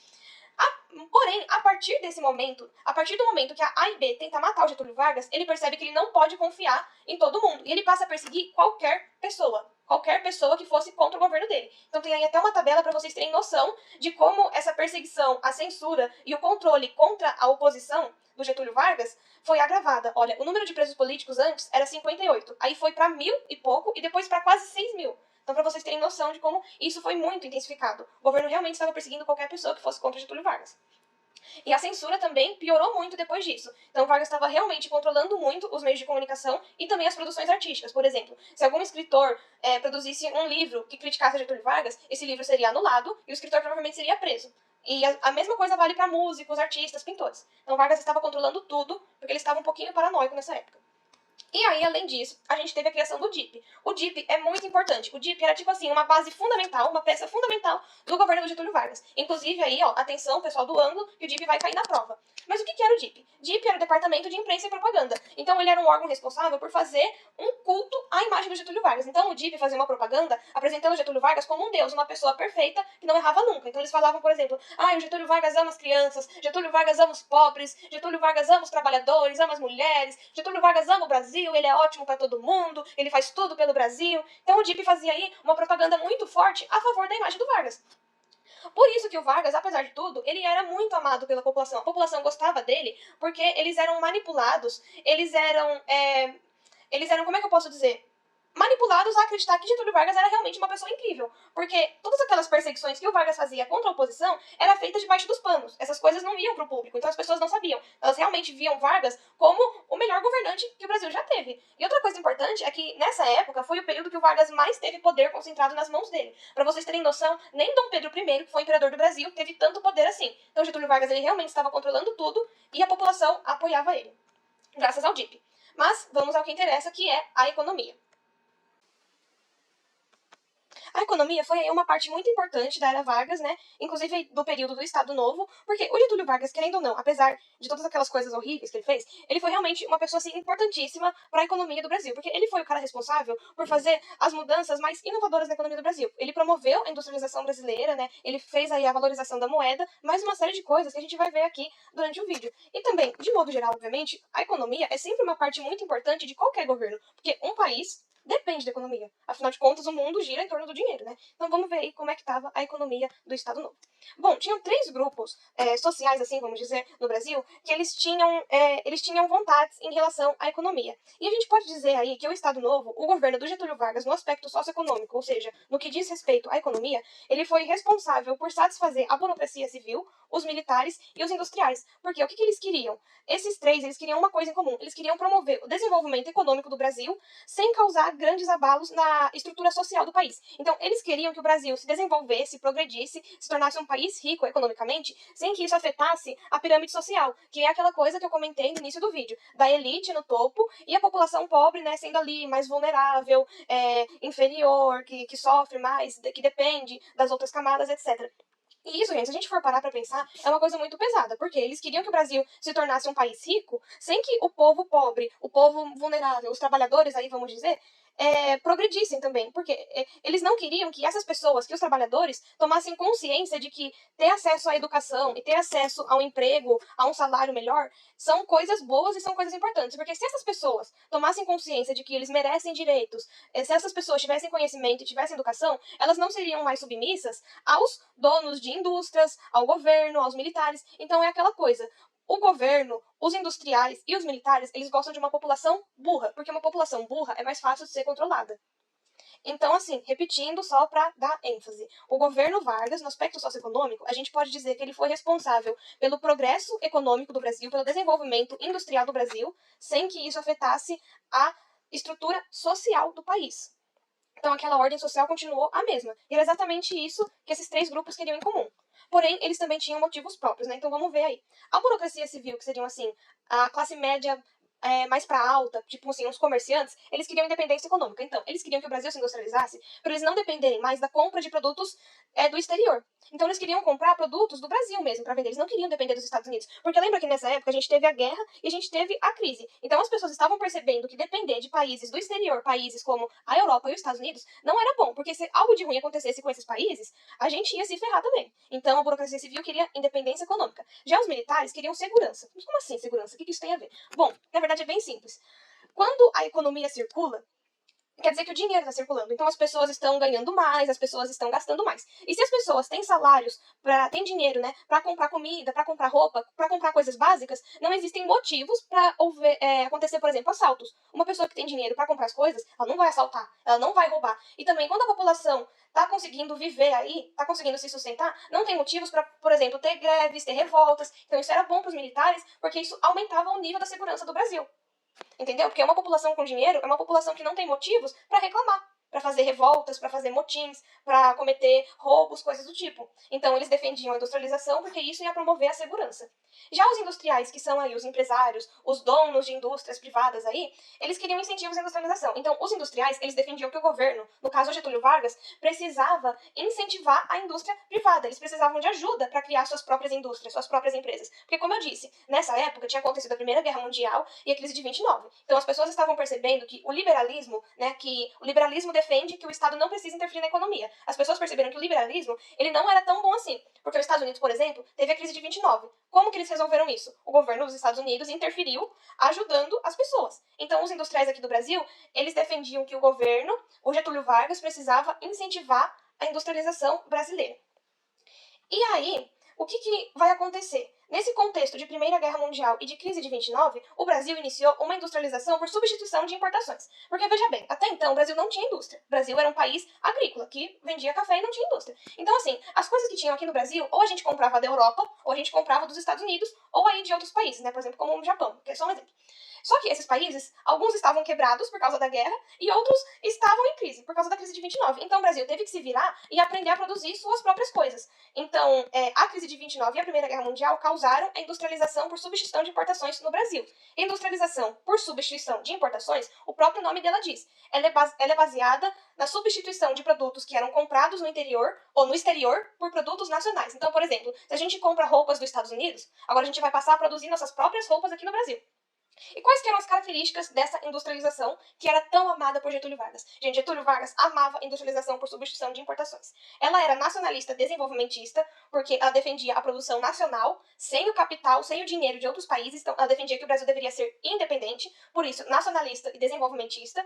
Porém, a partir desse momento, a partir do momento que a A e B tenta matar o Getúlio Vargas, ele percebe que ele não pode confiar em todo mundo. E ele passa a perseguir qualquer pessoa que fosse contra o governo dele. Então tem aí até uma tabela para vocês terem noção de como essa perseguição, a censura e o controle contra a oposição do Getúlio Vargas foi agravada. Olha, o número de presos políticos antes era 58, aí foi para 1.000 e pouco e depois para quase 6.000. Então, para vocês terem noção de como isso foi muito intensificado. O governo realmente estava perseguindo qualquer pessoa que fosse contra Getúlio Vargas. E a censura também piorou muito depois disso. Então, Vargas estava realmente controlando muito os meios de comunicação e também as produções artísticas. Por exemplo, se algum escritor produzisse um livro que criticasse Getúlio Vargas, esse livro seria anulado e o escritor provavelmente seria preso. E a mesma coisa vale para músicos, artistas, pintores. Então, Vargas estava controlando tudo, porque ele estava um pouquinho paranoico nessa época. E aí, além disso, a gente teve a criação do DIP. O DIP é muito importante. O DIP era, tipo assim, uma base fundamental, uma peça fundamental do governo do Getúlio Vargas. Inclusive, aí, ó, atenção, pessoal do ângulo, que o DIP vai cair na prova. Mas o que era o DIP? DIP era o Departamento de Imprensa e Propaganda. Então, ele era um órgão responsável por fazer um culto à imagem do Getúlio Vargas. Então, o DIP fazia uma propaganda apresentando o Getúlio Vargas como um deus, uma pessoa perfeita que não errava nunca. Então, eles falavam, por exemplo, o Getúlio Vargas ama as crianças, Getúlio Vargas ama os pobres, Getúlio Vargas ama os trabalhadores, ama as mulheres, Getúlio Vargas ama o Brasil, ele é ótimo para todo mundo, ele faz tudo pelo Brasil. Então, o DIP fazia aí uma propaganda muito forte a favor da imagem do Vargas. Por isso que o Vargas, apesar de tudo, ele era muito amado pela população. A população gostava dele porque eles eram manipulados, eles eram, como é que eu posso dizer? Manipulados a acreditar que Getúlio Vargas era realmente uma pessoa incrível. Porque todas aquelas perseguições que o Vargas fazia contra a oposição era feita debaixo dos panos. Essas coisas não iam pro público, então as pessoas não sabiam. Elas realmente viam Vargas como o melhor governante que o Brasil já teve. E outra coisa importante é que nessa época foi o período que o Vargas mais teve poder concentrado nas mãos dele. Para vocês terem noção, nem Dom Pedro I, que foi imperador do Brasil, teve tanto poder assim. Então Getúlio Vargas ele realmente estava controlando tudo e a população apoiava ele, graças ao DIP. Mas vamos ao que interessa, que é a economia. A economia foi aí uma parte muito importante da era Vargas, né? Inclusive do período do Estado Novo, porque o Getúlio Vargas, querendo ou não, apesar de todas aquelas coisas horríveis que ele fez, ele foi realmente uma pessoa assim importantíssima para a economia do Brasil, porque ele foi o cara responsável por fazer as mudanças mais inovadoras na economia do Brasil. Ele promoveu a industrialização brasileira, né? Ele fez aí a valorização da moeda, mais uma série de coisas que a gente vai ver aqui durante o vídeo. E também, de modo geral, obviamente, a economia é sempre uma parte muito importante de qualquer governo, porque um país depende da economia. Afinal de contas, o mundo gira em torno do dinheiro, né? Então vamos ver aí como é que estava a economia do Estado Novo. Bom, tinham três grupos sociais, assim, vamos dizer, no Brasil, que eles tinham vontades em relação à economia. E a gente pode dizer aí que o Estado Novo, o governo do Getúlio Vargas, no aspecto socioeconômico, ou seja, no que diz respeito à economia, ele foi responsável por satisfazer a burocracia civil, os militares e os industriais. Porque o que eles queriam? Esses três, eles queriam uma coisa em comum. Eles queriam promover o desenvolvimento econômico do Brasil sem causar grandes abalos na estrutura social do país. Então, eles queriam que o Brasil se desenvolvesse, progredisse, se tornasse um país rico economicamente, sem que isso afetasse a pirâmide social, que é aquela coisa que eu comentei no início do vídeo, da elite no topo e a população pobre, né, sendo ali mais vulnerável, inferior, que sofre mais, que depende das outras camadas, etc. E isso, gente, se a gente for parar pra pensar, é uma coisa muito pesada, porque eles queriam que o Brasil se tornasse um país rico, sem que o povo pobre, o povo vulnerável, os trabalhadores aí, vamos dizer, progredissem também, porque eles não queriam que essas pessoas, que os trabalhadores, tomassem consciência de que ter acesso à educação e ter acesso a um emprego, a um salário melhor, são coisas boas e são coisas importantes, porque se essas pessoas tomassem consciência de que eles merecem direitos, se essas pessoas tivessem conhecimento e tivessem educação, elas não seriam mais submissas aos donos de indústrias, ao governo, aos militares. Então é aquela coisa, o governo, os industriais e os militares, eles gostam de uma população burra, porque uma população burra é mais fácil de ser controlada. Então, assim, repetindo só para dar ênfase, o governo Vargas, no aspecto socioeconômico, a gente pode dizer que ele foi responsável pelo progresso econômico do Brasil, pelo desenvolvimento industrial do Brasil, sem que isso afetasse a estrutura social do país. Então, aquela ordem social continuou a mesma. E era exatamente isso que esses três grupos queriam em comum. Porém, eles também tinham motivos próprios, né? Então, vamos ver aí. A burocracia civil, que seriam, assim, a classe média mais para alta, tipo assim, os comerciantes, eles queriam independência econômica. Então, eles queriam que o Brasil se industrializasse para eles não dependerem mais da compra de produtos do exterior. Então, eles queriam comprar produtos do Brasil mesmo para vender. Eles não queriam depender dos Estados Unidos. Porque lembra que nessa época a gente teve a guerra e a gente teve a crise. Então, as pessoas estavam percebendo que depender de países do exterior, países como a Europa e os Estados Unidos, não era bom. Porque se algo de ruim acontecesse com esses países, a gente ia se ferrar também. Então, a burocracia civil queria independência econômica. Já os militares queriam segurança. Mas como assim segurança? O que isso tem a ver? Bom, na verdade é bem simples. Quando a economia circula, quer dizer que o dinheiro está circulando. Então as pessoas estão ganhando mais, as pessoas estão gastando mais. E se as pessoas têm salários, têm dinheiro, né, para comprar comida, para comprar roupa, para comprar coisas básicas, não existem motivos para acontecer, por exemplo, assaltos. Uma pessoa que tem dinheiro para comprar as coisas, ela não vai assaltar, ela não vai roubar. E também quando a população está conseguindo viver aí, está conseguindo se sustentar, não tem motivos para, por exemplo, ter greves, ter revoltas. Então isso era bom para os militares, porque isso aumentava o nível da segurança do Brasil. Entendeu? Porque uma população com dinheiro é uma população que não tem motivos para reclamar, para fazer revoltas, para fazer motins, para cometer roubos, coisas do tipo. Então eles defendiam a industrialização porque isso ia promover a segurança. Já os industriais, que são aí os empresários, os donos de indústrias privadas aí, eles queriam incentivos à industrialização. Então os industriais, eles defendiam que o governo, no caso Getúlio Vargas, precisava incentivar a indústria privada. Eles precisavam de ajuda para criar suas próprias indústrias, suas próprias empresas. Porque como eu disse, nessa época tinha acontecido a Primeira Guerra Mundial e a crise de 29. Então as pessoas estavam percebendo que o liberalismo, né, que o liberalismo defende que o Estado não precisa interferir na economia. As pessoas perceberam que o liberalismo, ele não era tão bom assim, porque os Estados Unidos, por exemplo, teve a crise de 29. Como que eles resolveram isso? O governo dos Estados Unidos interferiu ajudando as pessoas. Então os industriais aqui do Brasil, eles defendiam que o governo, o Getúlio Vargas, precisava incentivar a industrialização brasileira. E aí, o que vai acontecer? Nesse contexto de Primeira Guerra Mundial e de crise de 29, o Brasil iniciou uma industrialização por substituição de importações. Porque, veja bem, até então o Brasil não tinha indústria. O Brasil era um país agrícola, que vendia café e não tinha indústria. Então, assim, as coisas que tinham aqui no Brasil, ou a gente comprava da Europa, ou a gente comprava dos Estados Unidos, ou aí de outros países, né? Por exemplo, como o Japão, que é só um exemplo. Só que esses países, alguns estavam quebrados por causa da guerra e outros estavam em crise, por causa da crise de 29. Então o Brasil teve que se virar e aprender a produzir suas próprias coisas. Então, a crise de 29 e a Primeira Guerra Mundial causaram a industrialização por substituição de importações no Brasil. Industrialização por substituição de importações, o próprio nome dela diz. Ela é baseada na substituição de produtos que eram comprados no interior ou no exterior por produtos nacionais. Então, por exemplo, se a gente compra roupas dos Estados Unidos, agora a gente vai passar a produzir nossas próprias roupas aqui no Brasil. E quais que eram as características dessa industrialização que era tão amada por Getúlio Vargas? Gente, Getúlio Vargas amava a industrialização por substituição de importações. Ela era nacionalista desenvolvimentista, porque ela defendia a produção nacional, sem o capital, sem o dinheiro de outros países. Então, ela defendia que o Brasil deveria ser independente, por isso, nacionalista e desenvolvimentista.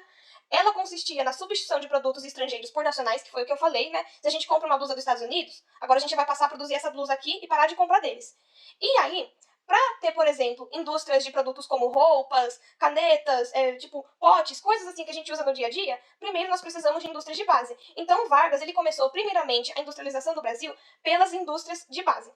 Ela consistia na substituição de produtos estrangeiros por nacionais, que foi o que eu falei, né? Se a gente compra uma blusa dos Estados Unidos, agora a gente vai passar a produzir essa blusa aqui e parar de comprar deles. E aí, para ter, por exemplo, indústrias de produtos como roupas, canetas, tipo potes, coisas assim que a gente usa no dia a dia, primeiro nós precisamos de indústrias de base. Então Vargas ele começou primeiramente a industrialização do Brasil pelas indústrias de base.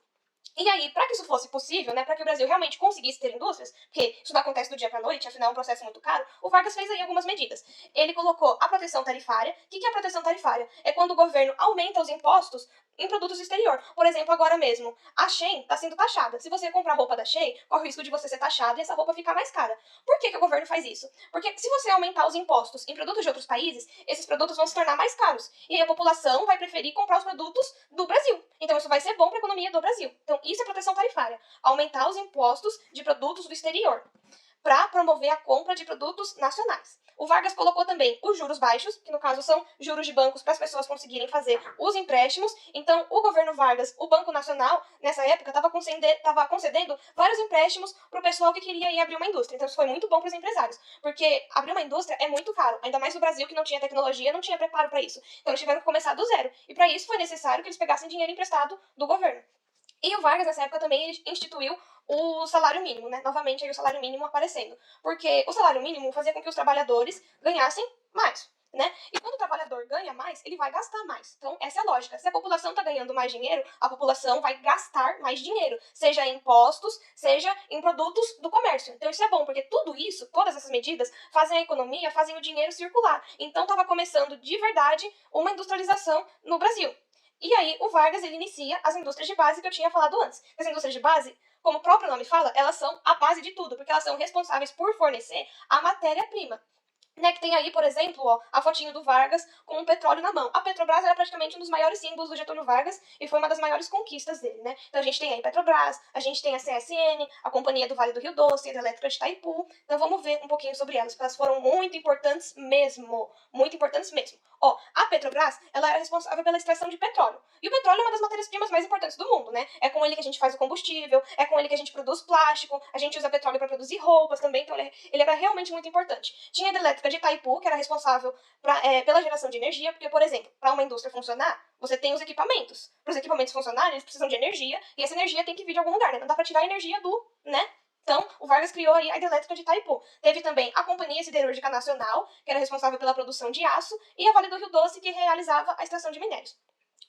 E aí, para que isso fosse possível, né, para que o Brasil realmente conseguisse ter indústrias, porque isso não acontece do dia para noite, afinal é um processo muito caro, o Vargas fez aí algumas medidas. Ele colocou a proteção tarifária. O que é a proteção tarifária? É quando o governo aumenta os impostos em produtos do exterior. Por exemplo, agora mesmo, a Shein está sendo taxada. Se você comprar roupa da Shein, corre o risco de você ser taxado e essa roupa ficar mais cara. Por que o governo faz isso? Porque se você aumentar os impostos em produtos de outros países, esses produtos vão se tornar mais caros. E aí a população vai preferir comprar os produtos do Brasil. Então isso vai ser bom para a economia do Brasil. Então isso é proteção tarifária. Aumentar os impostos de produtos do exterior para promover a compra de produtos nacionais. O Vargas colocou também os juros baixos, que no caso são juros de bancos para as pessoas conseguirem fazer os empréstimos. Então, o governo Vargas, o Banco Nacional, nessa época, estava concedendo vários empréstimos para o pessoal que queria ir abrir uma indústria. Então, isso foi muito bom para os empresários, porque abrir uma indústria é muito caro, ainda mais no Brasil, que não tinha tecnologia, não tinha preparo para isso. Então, eles tiveram que começar do zero. E para isso foi necessário que eles pegassem dinheiro emprestado do governo. E o Vargas, nessa época, também ele instituiu o salário mínimo, né? Novamente aí o salário mínimo aparecendo. Porque o salário mínimo fazia com que os trabalhadores ganhassem mais, né? E quando o trabalhador ganha mais, ele vai gastar mais. Então, essa é a lógica. Se a população está ganhando mais dinheiro, a população vai gastar mais dinheiro, seja em impostos, seja em produtos do comércio. Então, isso é bom, porque tudo isso, todas essas medidas, fazem a economia, fazem o dinheiro circular. Então, estava começando de verdade uma industrialização no Brasil. E aí, o Vargas, ele inicia as indústrias de base que eu tinha falado antes. As indústrias de base, como o próprio nome fala, elas são a base de tudo, porque elas são responsáveis por fornecer a matéria-prima. Né, que tem aí, por exemplo, ó, a fotinho do Vargas com o petróleo na mão. A Petrobras era praticamente um dos maiores símbolos do Getúlio Vargas e foi uma das maiores conquistas dele, né? Então a gente tem aí Petrobras, a gente tem a CSN, a Companhia do Vale do Rio Doce, a Hidrelétrica de Itaipu. Então vamos ver um pouquinho sobre elas, porque elas foram muito importantes mesmo. Muito importantes mesmo. Ó, a Petrobras, ela era responsável pela extração de petróleo. E o petróleo é uma das matérias-primas mais importantes do mundo, né? É com ele que a gente faz o combustível, é com ele que a gente produz plástico, a gente usa petróleo para produzir roupas também, então ele era realmente muito importante. Tinha a Hidrelétrica de Itaipu, que era responsável pela geração de energia, porque, por exemplo, para uma indústria funcionar, você tem os equipamentos. Para os equipamentos funcionarem, eles precisam de energia, e essa energia tem que vir de algum lugar, né? Não dá para tirar a energia do, né? Então, o Vargas criou aí a Hidrelétrica de Itaipu. Teve também a Companhia Siderúrgica Nacional, que era responsável pela produção de aço, e a Vale do Rio Doce, que realizava a extração de minérios.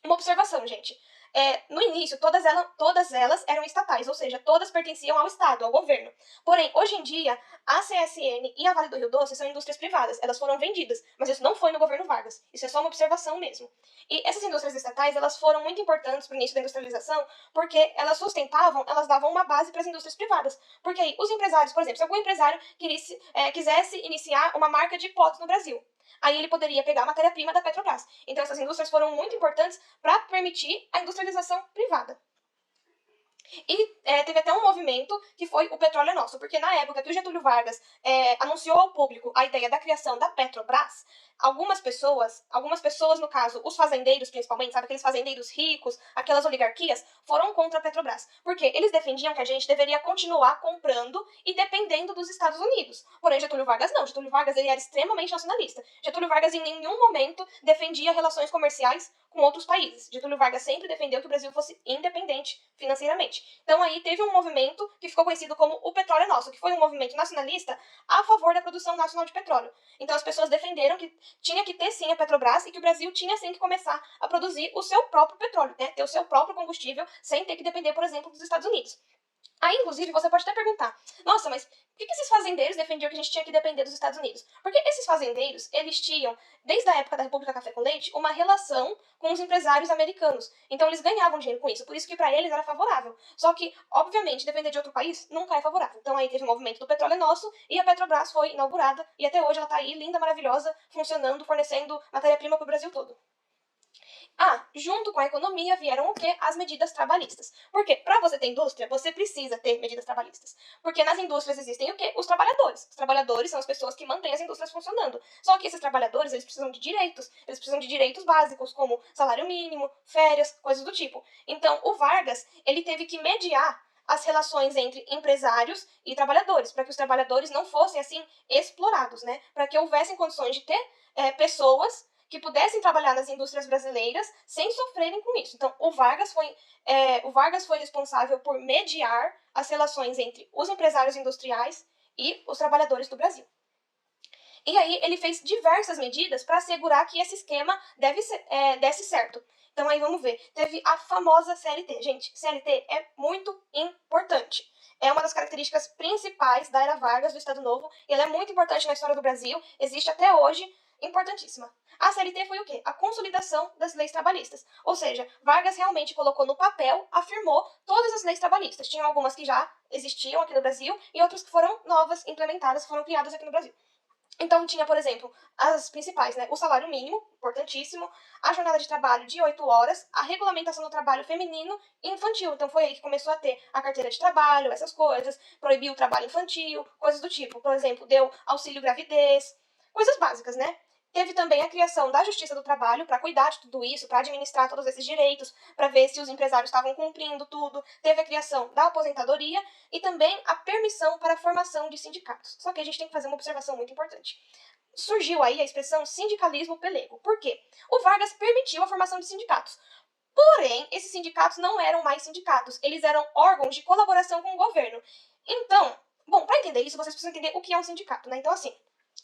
Uma observação, gente. No início, todas elas eram estatais, ou seja, todas pertenciam ao Estado, ao governo. Porém, hoje em dia, a CSN e a Vale do Rio Doce são indústrias privadas. Elas foram vendidas, mas isso não foi no governo Vargas. Isso é só uma observação mesmo. E essas indústrias estatais, elas foram muito importantes para o início da industrialização, porque elas sustentavam, elas davam uma base para as indústrias privadas. Porque aí, os empresários, por exemplo, se algum empresário quisesse iniciar uma marca de potes no Brasil, aí ele poderia pegar a matéria-prima da Petrobras. Então, essas indústrias foram muito importantes para permitir a industrialização privada. E teve até um movimento que foi o Petróleo é Nosso, porque na época que o Getúlio Vargas anunciou ao público a ideia da criação da Petrobras, algumas pessoas no caso, os fazendeiros principalmente, sabe, aqueles fazendeiros ricos, aquelas oligarquias, foram contra a Petrobras. Porque eles defendiam que a gente deveria continuar comprando e dependendo dos Estados Unidos. Porém, Getúlio Vargas não. Getúlio Vargas ele era extremamente nacionalista. Getúlio Vargas em nenhum momento defendia relações comerciais com outros países. Getúlio Vargas sempre defendeu que o Brasil fosse independente financeiramente. Então aí teve um movimento que ficou conhecido como o Petróleo é Nosso, que foi um movimento nacionalista a favor da produção nacional de petróleo. Então as pessoas defenderam que tinha que ter sim a Petrobras e que o Brasil tinha sim que começar a produzir o seu próprio petróleo, né? Ter o seu próprio combustível sem ter que depender, por exemplo, dos Estados Unidos. Aí, inclusive, você pode até perguntar, nossa, mas por que esses fazendeiros defendiam que a gente tinha que depender dos Estados Unidos? Porque esses fazendeiros, eles tinham, desde a época da República Café com Leite, uma relação com os empresários americanos. Então, eles ganhavam dinheiro com isso, por isso que para eles era favorável. Só que, obviamente, depender de outro país nunca é favorável. Então, aí teve o movimento do Petróleo é Nosso e a Petrobras foi inaugurada e até hoje ela tá aí, linda, maravilhosa, funcionando, fornecendo matéria-prima para o Brasil todo. Junto com a economia vieram o quê? As medidas trabalhistas. Porque para você ter indústria, você precisa ter medidas trabalhistas. Porque nas indústrias existem o quê? Os trabalhadores. Os trabalhadores são as pessoas que mantêm as indústrias funcionando. Só que esses trabalhadores, eles precisam de direitos. Eles precisam de direitos básicos, como salário mínimo, férias, coisas do tipo. Então, o Vargas, ele teve que mediar as relações entre empresários e trabalhadores, para que os trabalhadores não fossem, assim, explorados, né? Para que houvessem condições de ter pessoas que pudessem trabalhar nas indústrias brasileiras sem sofrerem com isso. Então, o Vargas foi responsável por mediar as relações entre os empresários industriais e os trabalhadores do Brasil. E aí ele fez diversas medidas para assegurar que esse esquema desse certo. Então aí vamos ver. Teve a famosa CLT. Gente, CLT é muito importante. É uma das características principais da Era Vargas, do Estado Novo, e ela é muito importante na história do Brasil, existe até hoje, importantíssima. A CLT foi o quê? A consolidação das leis trabalhistas. Ou seja, Vargas realmente colocou no papel, afirmou todas as leis trabalhistas. Tinham algumas que já existiam aqui no Brasil e outras que foram novas, implementadas, foram criadas aqui no Brasil. Então tinha, por exemplo, as principais, né? O salário mínimo, importantíssimo, a jornada de trabalho de 8 horas, a regulamentação do trabalho feminino e infantil. Então foi aí que começou a ter a carteira de trabalho, essas coisas, proibiu o trabalho infantil, coisas do tipo. Por exemplo, deu auxílio gravidez, coisas básicas, né? Teve também a criação da Justiça do Trabalho para cuidar de tudo isso, para administrar todos esses direitos, para ver se os empresários estavam cumprindo tudo. Teve a criação da aposentadoria e também a permissão para a formação de sindicatos. Só que a gente tem que fazer uma observação muito importante. Surgiu aí a expressão sindicalismo pelego. Por quê? O Vargas permitiu a formação de sindicatos. Porém, esses sindicatos não eram mais sindicatos, eles eram órgãos de colaboração com o governo. Então, bom, para entender isso, vocês precisam entender o que é um sindicato, né? Então, assim,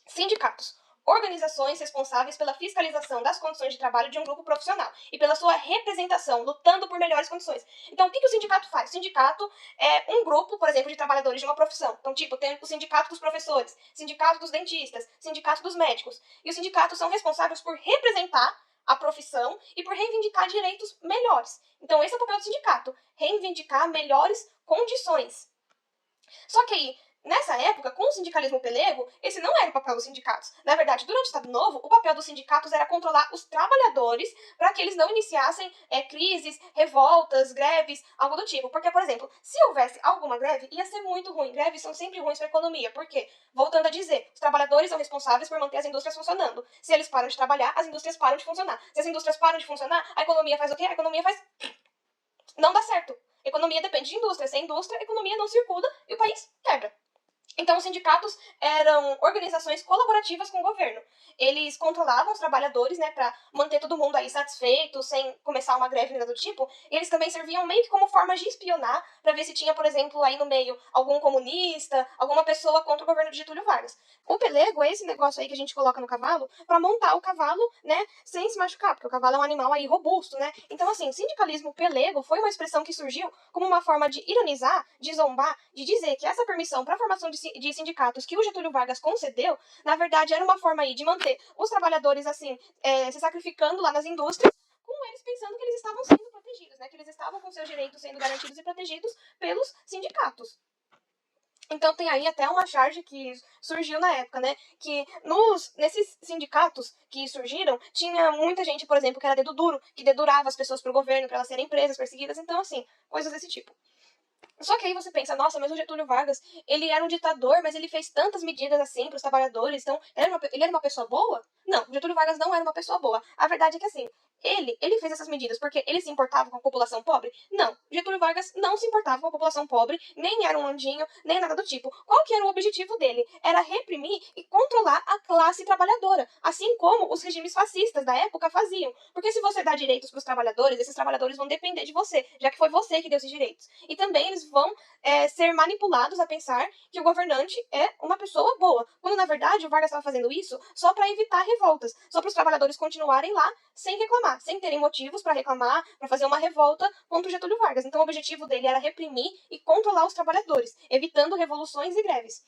sindicatos, organizações responsáveis pela fiscalização das condições de trabalho de um grupo profissional e pela sua representação, lutando por melhores condições. Então, o que o sindicato faz? O sindicato é um grupo, por exemplo, de trabalhadores de uma profissão. Então, tipo, tem o sindicato dos professores, sindicato dos dentistas, sindicato dos médicos. E os sindicatos são responsáveis por representar a profissão e por reivindicar direitos melhores. Então, esse é o papel do sindicato, reivindicar melhores condições. Só que aí, nessa época, com o sindicalismo pelego, esse não era o papel dos sindicatos. Na verdade, durante o Estado Novo, o papel dos sindicatos era controlar os trabalhadores para que eles não iniciassem crises, revoltas, greves, algo do tipo. Porque, por exemplo, se houvesse alguma greve, ia ser muito ruim. Greves são sempre ruins para a economia. Por quê? Voltando a dizer, os trabalhadores são responsáveis por manter as indústrias funcionando. Se eles param de trabalhar, as indústrias param de funcionar. Se as indústrias param de funcionar, a economia faz o quê? A economia faz... Não dá certo. Economia depende de indústria. Sem indústria, a economia não circula e o país quebra. Então, os sindicatos eram organizações colaborativas com o governo. Eles controlavam os trabalhadores, né, para manter todo mundo aí satisfeito, sem começar uma greve nem nada do tipo. E eles também serviam meio que como forma de espionar, para ver se tinha, por exemplo, aí no meio algum comunista, alguma pessoa contra o governo de Getúlio Vargas. O pelego é esse negócio aí que a gente coloca no cavalo para montar o cavalo, né, sem se machucar, porque o cavalo é um animal aí robusto, né? Então, assim, o sindicalismo pelego foi uma expressão que surgiu como uma forma de ironizar, de zombar, de dizer que essa permissão para a formação de sindicatos que o Getúlio Vargas concedeu, na verdade, era uma forma aí de manter os trabalhadores, assim, se sacrificando lá nas indústrias, com eles pensando que eles estavam sendo protegidos, né? Que eles estavam com seus direitos sendo garantidos e protegidos pelos sindicatos. Então tem aí até uma charge que surgiu na época, né? Que nesses sindicatos que surgiram, tinha muita gente, por exemplo, que era dedo duro, que dedurava as pessoas pro governo para elas serem presas, perseguidas. Então, assim, coisas desse tipo. Só que aí você pensa, nossa, mas o Getúlio Vargas, ele era um ditador, mas ele fez tantas medidas assim para os trabalhadores, então ele era uma pessoa boa? Não, o Getúlio Vargas não era uma pessoa boa. A verdade é que assim, ele fez essas medidas porque ele se importava com a população pobre? Não, Getúlio Vargas não se importava com a população pobre, nem era um anjinho, nem nada do tipo. Qual que era o objetivo dele? Era reprimir e controlar a classe trabalhadora, assim como os regimes fascistas da época faziam. Porque se você dá direitos para os trabalhadores, esses trabalhadores vão depender de você, já que foi você que deu esses direitos. E também eles vão ser manipulados a pensar que o governante é uma pessoa boa, quando na verdade o Vargas estava fazendo isso só para evitar revoltas, só para os trabalhadores continuarem lá sem reclamar, sem terem motivos para reclamar, para fazer uma revolta contra o Getúlio Vargas. Então o objetivo dele era reprimir e controlar os trabalhadores, evitando revoluções e greves.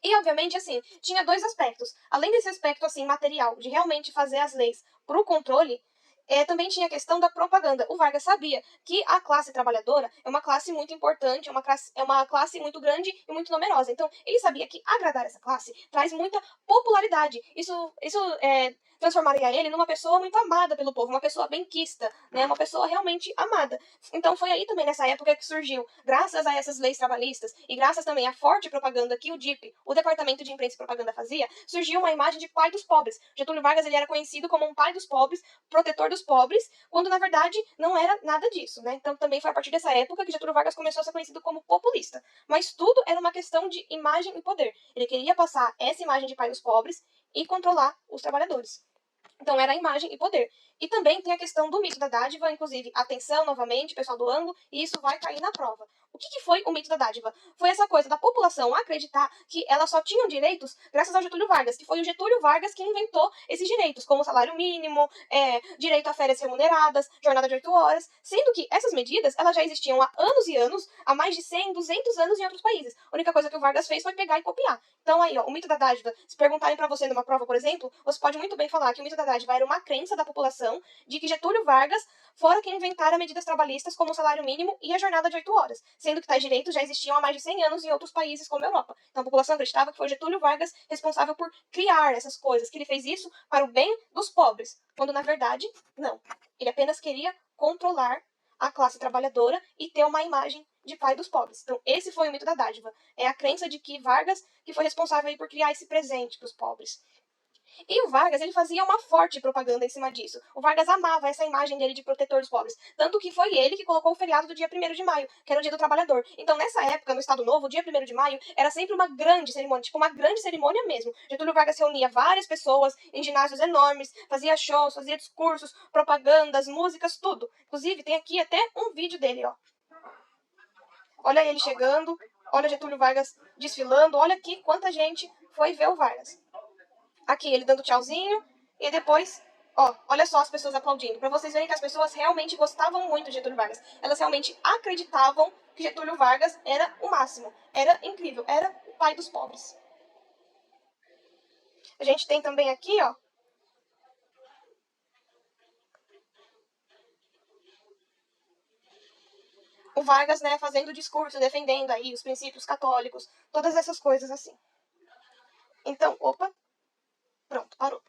E, obviamente, assim, tinha dois aspectos. Além desse aspecto, assim, material, de realmente fazer as leis para o controle, também tinha a questão da propaganda. O Vargas sabia que a classe trabalhadora é uma classe muito importante, é uma classe muito grande e muito numerosa. Então, ele sabia que agradar essa classe traz muita popularidade. Isso transformaria ele numa pessoa muito amada pelo povo, uma pessoa benquista, né? Uma pessoa realmente amada. Então, foi aí também, nessa época, que surgiu, graças a essas leis trabalhistas e graças também à forte propaganda que o DIP, o Departamento de Imprensa e Propaganda, fazia, surgiu uma imagem de pai dos pobres. Getúlio Vargas, ele era conhecido como um pai dos pobres, protetor dos pobres, quando na verdade não era nada disso, né? Então também foi a partir dessa época que Getúlio Vargas começou a ser conhecido como populista. Mas tudo era uma questão de imagem e poder. Ele queria passar essa imagem de pai dos pobres e controlar os trabalhadores. Então era imagem e poder. E também tem a questão do mito da dádiva, inclusive, atenção novamente, pessoal do ângulo, e isso vai cair na prova. O que foi o mito da dádiva? Foi essa coisa da população acreditar que elas só tinham direitos graças ao Getúlio Vargas, que foi o Getúlio Vargas que inventou esses direitos, como salário mínimo, direito a férias remuneradas, jornada de 8 horas, sendo que essas medidas elas já existiam há anos e anos, há mais de 100, 200 anos em outros países. A única coisa que o Vargas fez foi pegar e copiar. Então aí, ó, o mito da dádiva, se perguntarem para você numa prova, por exemplo, você pode muito bem falar que o mito da dádiva era uma crença da população de que Getúlio Vargas fora quem inventara medidas trabalhistas como o salário mínimo e a jornada de 8 horas, sendo que tais direitos já existiam há mais de 100 anos em outros países como a Europa. Então a população acreditava que foi Getúlio Vargas responsável por criar essas coisas, que ele fez isso para o bem dos pobres, quando na verdade, não. Ele apenas queria controlar a classe trabalhadora e ter uma imagem de pai dos pobres. Então esse foi o mito da dádiva. É a crença de que Vargas que foi responsável aí por criar esse presente para os pobres. E o Vargas, ele fazia uma forte propaganda em cima disso. O Vargas amava essa imagem dele de protetor dos pobres. Tanto que foi ele que colocou o feriado do dia 1º de maio, que era o dia do trabalhador. Então, nessa época, no Estado Novo, o dia 1º de maio era sempre uma grande cerimônia, tipo uma grande cerimônia mesmo. Getúlio Vargas reunia várias pessoas em ginásios enormes, fazia shows, fazia discursos, propagandas, músicas, tudo. Inclusive, tem aqui até um vídeo dele, ó. Olha ele chegando, olha Getúlio Vargas desfilando, olha aqui quanta gente foi ver o Vargas. Aqui ele dando tchauzinho e depois, ó, olha só as pessoas aplaudindo. Pra vocês verem que as pessoas realmente gostavam muito de Getúlio Vargas. Elas realmente acreditavam que Getúlio Vargas era o máximo, era incrível, era o pai dos pobres. A gente tem também aqui, ó, o Vargas, né, fazendo discurso, defendendo aí os princípios católicos, todas essas coisas assim. Então, opa, pronto, parou.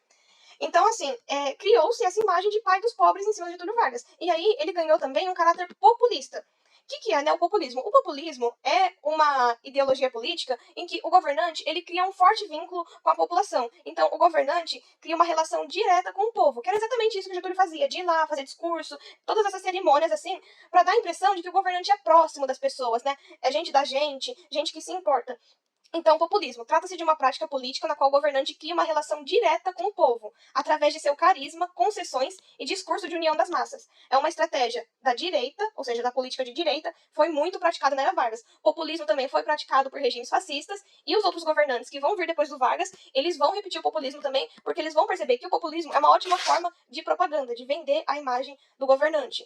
Então, assim, criou-se essa imagem de pai dos pobres em cima de Getúlio Vargas. E aí ele ganhou também um caráter populista. O que é, né, o populismo? O populismo é uma ideologia política em que o governante ele cria um forte vínculo com a população. Então, o governante cria uma relação direta com o povo, que era exatamente isso que Getúlio fazia, de ir lá, fazer discurso, todas essas cerimônias, assim, para dar a impressão de que o governante é próximo das pessoas, né? É gente da gente que se importa. Então, populismo trata-se de uma prática política na qual o governante cria uma relação direta com o povo, através de seu carisma, concessões e discurso de união das massas. É uma estratégia da direita, ou seja, da política de direita, foi muito praticada na era Vargas. Populismo também foi praticado por regimes fascistas e os outros governantes que vão vir depois do Vargas, eles vão repetir o populismo também, porque eles vão perceber que o populismo é uma ótima forma de propaganda, de vender a imagem do governante.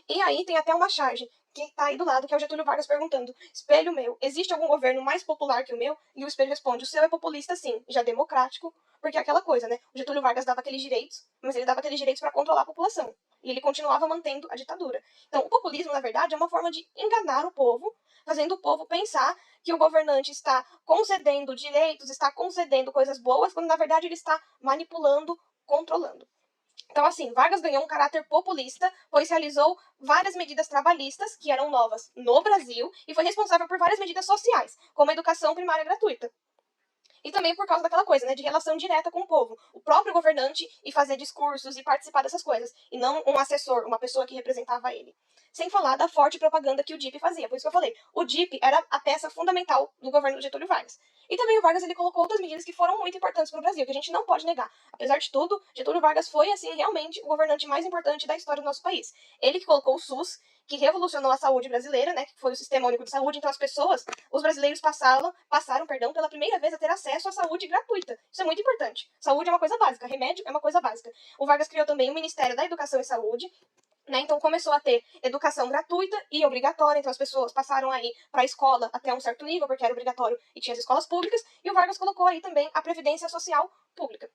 E aí tem até uma charge que tá aí do lado, que é o Getúlio Vargas perguntando: espelho meu, existe algum governo mais popular que o meu? E o espelho responde: o seu é populista sim, já democrático, porque é aquela coisa, né? O Getúlio Vargas dava aqueles direitos, mas ele dava aqueles direitos para controlar a população. E ele continuava mantendo a ditadura. Então, o populismo, na verdade, é uma forma de enganar o povo, fazendo o povo pensar que o governante está concedendo direitos, está concedendo coisas boas, quando na verdade ele está manipulando, controlando. Então, assim, Vargas ganhou um caráter populista, pois realizou várias medidas trabalhistas, que eram novas no Brasil, e foi responsável por várias medidas sociais, como a educação primária gratuita. E também por causa daquela coisa, né, de relação direta com o povo. O próprio governante e fazer discursos e participar dessas coisas, e não um assessor, uma pessoa que representava ele. Sem falar da forte propaganda que o DIP fazia. Por isso que eu falei, o DIP era a peça fundamental do governo do Getúlio Vargas. E também o Vargas ele colocou outras medidas que foram muito importantes para o Brasil, que a gente não pode negar. Apesar de tudo, Getúlio Vargas foi, assim, realmente o governante mais importante da história do nosso país. Ele que colocou o SUS, que revolucionou a saúde brasileira, né, que foi o Sistema Único de Saúde, então as pessoas, os brasileiros passaram, pela primeira vez a ter acesso à saúde gratuita. Isso é muito importante. Saúde é uma coisa básica, remédio é uma coisa básica. O Vargas criou também o Ministério da Educação e Saúde, né, então começou a ter educação gratuita e obrigatória, então as pessoas passaram aí para a escola até um certo nível, porque era obrigatório e tinha as escolas públicas, e o Vargas colocou aí também a Previdência Social Pública.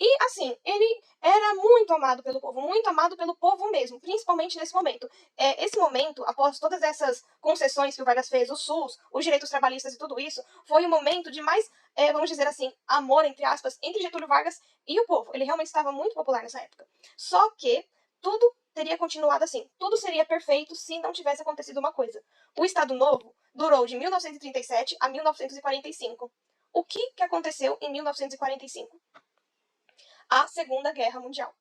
E, assim, ele era muito amado pelo povo mesmo, principalmente nesse momento. Esse momento, após todas essas concessões que o Vargas fez, o SUS, os direitos trabalhistas e tudo isso, foi o momento de mais, vamos dizer assim, amor, entre aspas, entre Getúlio Vargas e o povo. Ele realmente estava muito popular nessa época. Só que tudo teria continuado assim. Tudo seria perfeito se não tivesse acontecido uma coisa. O Estado Novo durou de 1937 a 1945. O que aconteceu em 1945? A Segunda Guerra Mundial.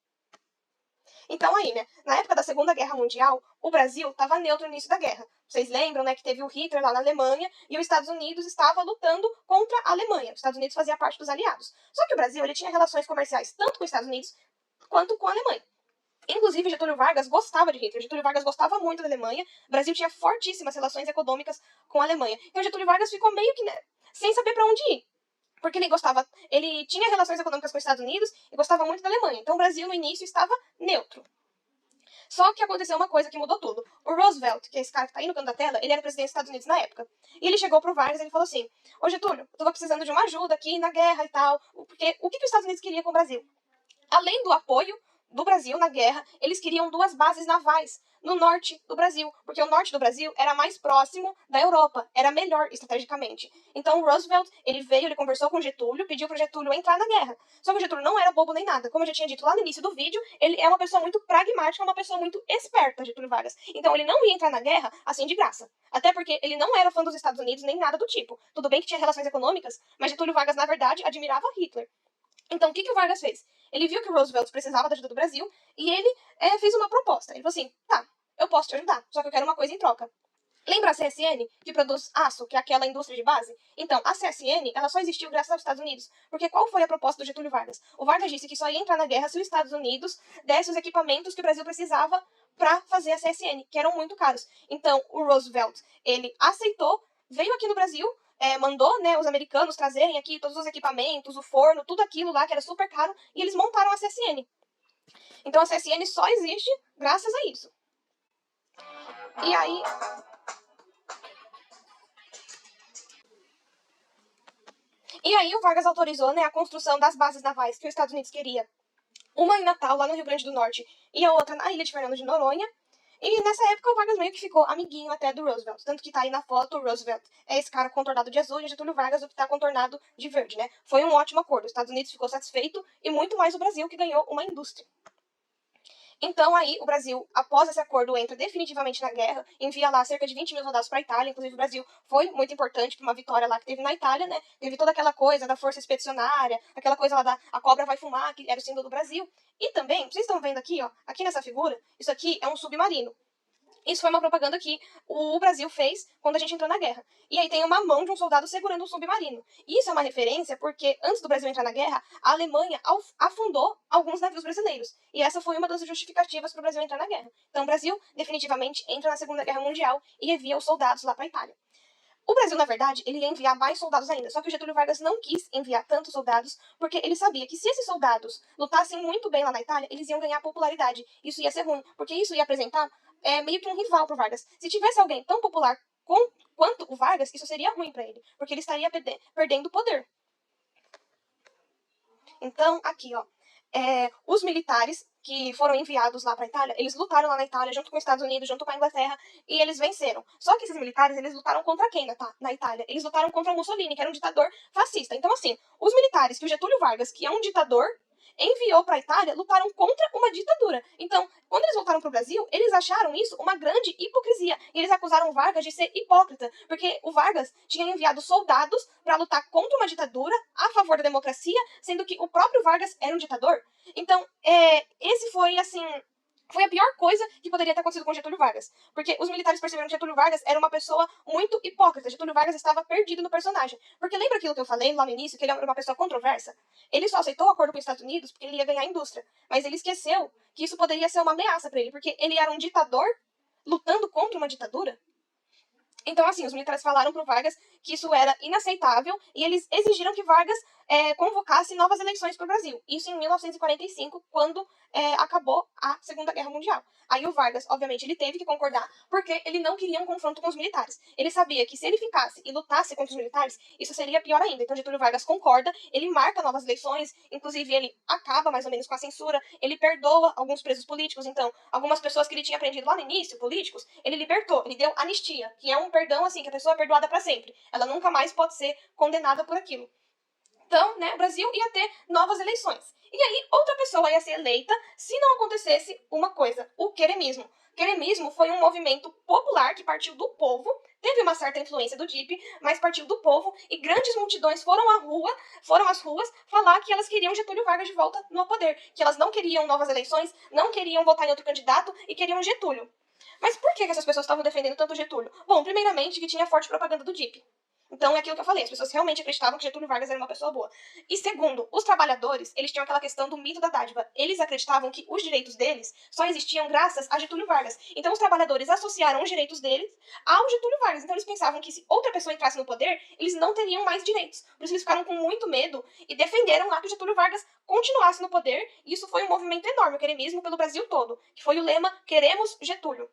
Então aí, né, na época da Segunda Guerra Mundial, o Brasil estava neutro no início da guerra. Vocês lembram, né, que teve o Hitler lá na Alemanha e os Estados Unidos estava lutando contra a Alemanha. Os Estados Unidos fazia parte dos aliados. Só que o Brasil, ele tinha relações comerciais tanto com os Estados Unidos quanto com a Alemanha. Inclusive, Getúlio Vargas gostava de Hitler. Getúlio Vargas gostava muito da Alemanha. O Brasil tinha fortíssimas relações econômicas com a Alemanha. Então, Getúlio Vargas ficou meio que, né, sem saber para onde ir. Porque ele tinha relações econômicas com os Estados Unidos e gostava muito da Alemanha. Então o Brasil no início estava neutro. Só que aconteceu uma coisa que mudou tudo. O Roosevelt, que é esse cara que tá aí no canto da tela, ele era presidente dos Estados Unidos na época. E ele chegou pro Vargas e ele falou assim: Ô Getúlio, eu tô precisando de uma ajuda aqui na guerra e tal. Porque o que os Estados Unidos queria com o Brasil? Além do apoio do Brasil na guerra, eles queriam 2 bases navais no norte do Brasil, porque o norte do Brasil era mais próximo da Europa, era melhor estrategicamente. Então o Roosevelt, ele veio, ele conversou com o Getúlio, pediu pro Getúlio entrar na guerra. Só que o Getúlio não era bobo nem nada. Como eu já tinha dito lá no início do vídeo, ele é uma pessoa muito pragmática, uma pessoa muito esperta, Getúlio Vargas. Então ele não ia entrar na guerra assim de graça. Até porque ele não era fã dos Estados Unidos nem nada do tipo. Tudo bem que tinha relações econômicas, mas Getúlio Vargas, na verdade, admirava Hitler. Então, o que o Vargas fez? Ele viu que o Roosevelt precisava da ajuda do Brasil e ele fez uma proposta. Ele falou assim, tá, eu posso te ajudar, só que eu quero uma coisa em troca. Lembra a CSN, que produz aço, que é aquela indústria de base? Então, a CSN, ela só existiu graças aos Estados Unidos. Porque qual foi a proposta do Getúlio Vargas? O Vargas disse que só ia entrar na guerra se os Estados Unidos desse os equipamentos que o Brasil precisava para fazer a CSN, que eram muito caros. Então, o Roosevelt, ele aceitou, veio aqui no Brasil, mandou, né, os americanos trazerem aqui todos os equipamentos, o forno, tudo aquilo lá que era super caro, e eles montaram a CSN. Então, a CSN só existe graças a isso. E aí... E aí o Vargas autorizou, né, a construção das bases navais que os Estados Unidos queria. Uma em Natal, lá no Rio Grande do Norte, e a outra na ilha de Fernando de Noronha. E nessa época o Vargas meio que ficou amiguinho até do Roosevelt. Tanto que tá aí na foto, o Roosevelt é esse cara contornado de azul e o Getúlio Vargas o que tá contornado de verde, né? Foi um ótimo acordo. Os Estados Unidos ficou satisfeito e muito mais o Brasil, que ganhou uma indústria. Então aí o Brasil, após esse acordo, entra definitivamente na guerra, envia lá cerca de 20 mil soldados para a Itália, inclusive o Brasil foi muito importante para uma vitória lá que teve na Itália, né? Teve toda aquela coisa da força expedicionária, aquela coisa lá da a cobra vai fumar, que era o símbolo do Brasil. E também, vocês estão vendo aqui, ó, aqui nessa figura, isso aqui é um submarino. Isso foi uma propaganda que o Brasil fez quando a gente entrou na guerra. E aí tem uma mão de um soldado segurando um submarino. E isso é uma referência porque antes do Brasil entrar na guerra, a Alemanha afundou alguns navios brasileiros. E essa foi uma das justificativas para o Brasil entrar na guerra. Então o Brasil definitivamente entra na Segunda Guerra Mundial e envia os soldados lá para a Itália. O Brasil, na verdade, ele ia enviar mais soldados ainda, só que o Getúlio Vargas não quis enviar tantos soldados, porque ele sabia que se esses soldados lutassem muito bem lá na Itália, eles iam ganhar popularidade. Isso ia ser ruim, porque isso ia apresentar meio que um rival pro Vargas. Se tivesse alguém tão popular quanto o Vargas, isso seria ruim para ele, porque ele estaria perdendo poder. Então, aqui, ó, os militares que foram enviados lá para a Itália, eles lutaram lá na Itália, junto com os Estados Unidos, junto com a Inglaterra, e eles venceram. Só que esses militares, eles lutaram contra quem na Itália? Eles lutaram contra o Mussolini, que era um ditador fascista. Então, assim, os militares que o Getúlio Vargas, que é um ditador, enviou para a Itália, lutaram contra uma ditadura. Então, quando eles voltaram para o Brasil, eles acharam isso uma grande hipocrisia. E eles acusaram o Vargas de ser hipócrita, porque o Vargas tinha enviado soldados para lutar contra uma ditadura a favor da democracia, sendo que o próprio Vargas era um ditador. Então, esse foi, assim, foi a pior coisa que poderia ter acontecido com Getúlio Vargas. Porque os militares perceberam que Getúlio Vargas era uma pessoa muito hipócrita. Getúlio Vargas estava perdido no personagem. Porque lembra aquilo que eu falei lá no início, que ele era uma pessoa controversa? Ele só aceitou o acordo com os Estados Unidos porque ele ia ganhar a indústria. Mas ele esqueceu que isso poderia ser uma ameaça para ele, porque ele era um ditador lutando contra uma ditadura. Então, assim, os militares falaram pro Vargas que isso era inaceitável e eles exigiram que Vargas convocasse novas eleições para o Brasil. Isso em 1945, quando acabou a Segunda Guerra Mundial. Aí o Vargas, obviamente, ele teve que concordar porque ele não queria um confronto com os militares. Ele sabia que se ele ficasse e lutasse contra os militares, isso seria pior ainda. Então Getúlio Vargas concorda, ele marca novas eleições, inclusive ele acaba mais ou menos com a censura, ele perdoa alguns presos políticos. Então, algumas pessoas que ele tinha prendido lá no início, políticos, ele libertou, ele deu anistia, que é um perdão assim, que a pessoa é perdoada para sempre. Ela nunca mais pode ser condenada por aquilo. Então, né, o Brasil ia ter novas eleições. E aí, outra pessoa ia ser eleita se não acontecesse uma coisa, o queremismo. O queremismo foi um movimento popular que partiu do povo, teve uma certa influência do DIP, mas partiu do povo e grandes multidões foram às ruas falar que elas queriam Getúlio Vargas de volta no poder, que elas não queriam novas eleições, não queriam votar em outro candidato e queriam Getúlio. Mas por que essas pessoas estavam defendendo tanto Getúlio? Bom, primeiramente que tinha forte propaganda do DIP. Então é aquilo que eu falei, as pessoas realmente acreditavam que Getúlio Vargas era uma pessoa boa. E segundo, os trabalhadores, eles tinham aquela questão do mito da dádiva. Eles acreditavam que os direitos deles só existiam graças a Getúlio Vargas. Então os trabalhadores associaram os direitos deles ao Getúlio Vargas. Então eles pensavam que se outra pessoa entrasse no poder, eles não teriam mais direitos. Por isso eles ficaram com muito medo e defenderam lá que o Getúlio Vargas continuasse no poder. E isso foi um movimento enorme, o queremismo pelo Brasil todo, que foi o lema Queremos Getúlio.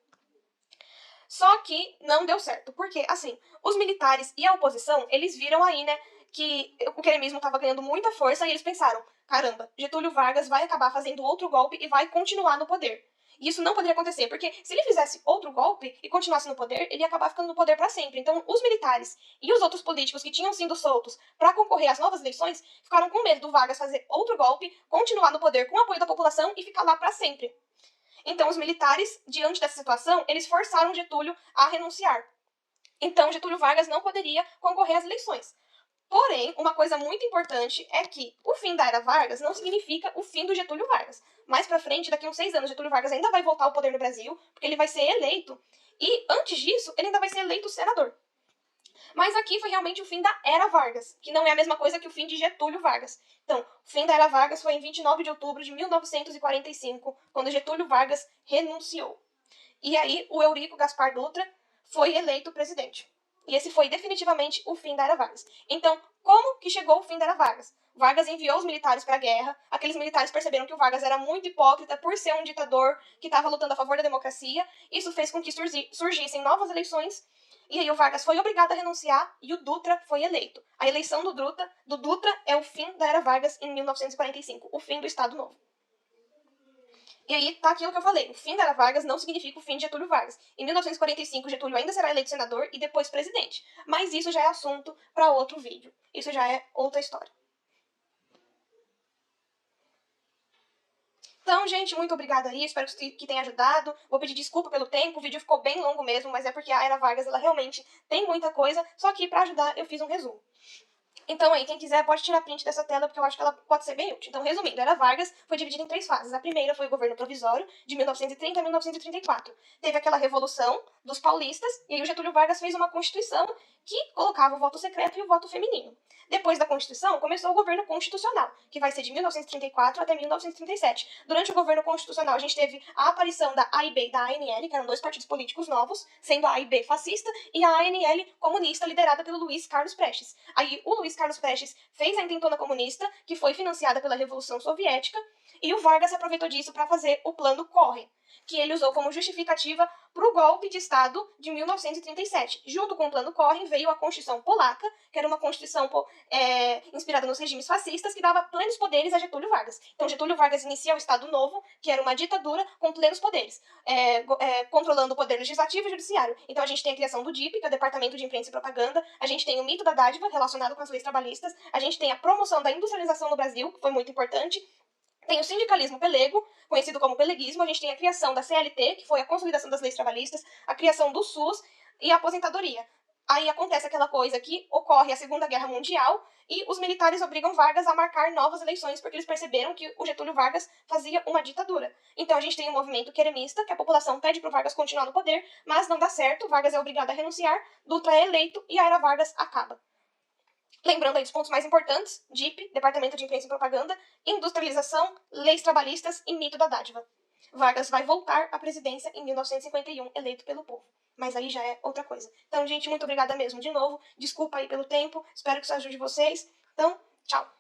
Só que não deu certo, porque, assim, os militares e a oposição, eles viram aí, né, que o queremismo estava ganhando muita força e eles pensaram, caramba, Getúlio Vargas vai acabar fazendo outro golpe e vai continuar no poder. E isso não poderia acontecer, porque se ele fizesse outro golpe e continuasse no poder, ele ia acabar ficando no poder para sempre. Então, os militares e os outros políticos que tinham sido soltos para concorrer às novas eleições ficaram com medo do Vargas fazer outro golpe, continuar no poder com o apoio da população e ficar lá para sempre. Então, os militares, diante dessa situação, eles forçaram Getúlio a renunciar. Então, Getúlio Vargas não poderia concorrer às eleições. Porém, uma coisa muito importante é que o fim da era Vargas não significa o fim do Getúlio Vargas. Mais pra frente, daqui a uns 6 anos, Getúlio Vargas ainda vai voltar ao poder no Brasil, porque ele vai ser eleito. E antes disso, ele ainda vai ser eleito senador. Mas aqui foi realmente o fim da era Vargas, que não é a mesma coisa que o fim de Getúlio Vargas. Então, o fim da era Vargas foi em 29 de outubro de 1945, quando Getúlio Vargas renunciou. E aí, o Eurico Gaspar Dutra foi eleito presidente. E esse foi definitivamente o fim da era Vargas. Então, como que chegou o fim da era Vargas? Vargas enviou os militares para a guerra. Aqueles militares perceberam que o Vargas era muito hipócrita por ser um ditador que estava lutando a favor da democracia. Isso fez com que surgissem novas eleições. E aí o Vargas foi obrigado a renunciar e o Dutra foi eleito. A eleição do Dutra é o fim da era Vargas em 1945, o fim do Estado Novo. E aí tá aquilo que eu falei, o fim da era Vargas não significa o fim de Getúlio Vargas. Em 1945, Getúlio ainda será eleito senador e depois presidente. Mas isso já é assunto para outro vídeo. Isso já é outra história. Então, gente, muito obrigada aí, espero que tenha ajudado. Vou pedir desculpa pelo tempo, o vídeo ficou bem longo mesmo, mas é porque a Era Vargas, ela realmente tem muita coisa, só que para ajudar eu fiz um resumo. Então aí, quem quiser pode tirar print dessa tela, porque eu acho que ela pode ser bem útil. Então, resumindo, a Era Vargas foi dividida em 3 fases. A primeira foi o governo provisório, de 1930 a 1934. Teve aquela revolução dos paulistas, e aí o Getúlio Vargas fez uma constituição que colocava o voto secreto e o voto feminino. Depois da Constituição, começou o governo constitucional, que vai ser de 1934 até 1937. Durante o governo constitucional, a gente teve a aparição da AIB e da ANL, que eram 2 partidos políticos novos, sendo a AIB fascista e a ANL comunista, liderada pelo Luiz Carlos Prestes. Aí o Luiz Carlos Prestes fez a Intentona Comunista, que foi financiada pela Revolução Soviética, e o Vargas se aproveitou disso para fazer o Plano Corre, que ele usou como justificativa para o golpe de Estado de 1937. Junto com o Plano Corre veio a Constituição Polaca, que era uma Constituição inspirada nos regimes fascistas, que dava plenos poderes a Getúlio Vargas. Então Getúlio Vargas inicia o Estado Novo, que era uma ditadura com plenos poderes, controlando o poder legislativo e judiciário. Então a gente tem a criação do DIP, que é o Departamento de Imprensa e Propaganda, a gente tem o mito da dádiva, relacionado com as leis trabalhistas, a gente tem a promoção da industrialização no Brasil, que foi muito importante, tem o sindicalismo pelego, conhecido como peleguismo, a gente tem a criação da CLT, que foi a consolidação das leis trabalhistas, a criação do SUS e a aposentadoria. Aí acontece aquela coisa que ocorre a Segunda Guerra Mundial e os militares obrigam Vargas a marcar novas eleições porque eles perceberam que o Getúlio Vargas fazia uma ditadura. Então a gente tem um movimento queremista, que a população pede para o Vargas continuar no poder, mas não dá certo, Vargas é obrigado a renunciar, Dutra é eleito e a Era Vargas acaba. Lembrando aí dos pontos mais importantes: DIP, Departamento de Imprensa e Propaganda, industrialização, leis trabalhistas e mito da dádiva. Vargas vai voltar à presidência em 1951, eleito pelo povo. Mas aí já é outra coisa. Então, gente, muito obrigada mesmo de novo. Desculpa aí pelo tempo. Espero que isso ajude vocês. Então, tchau.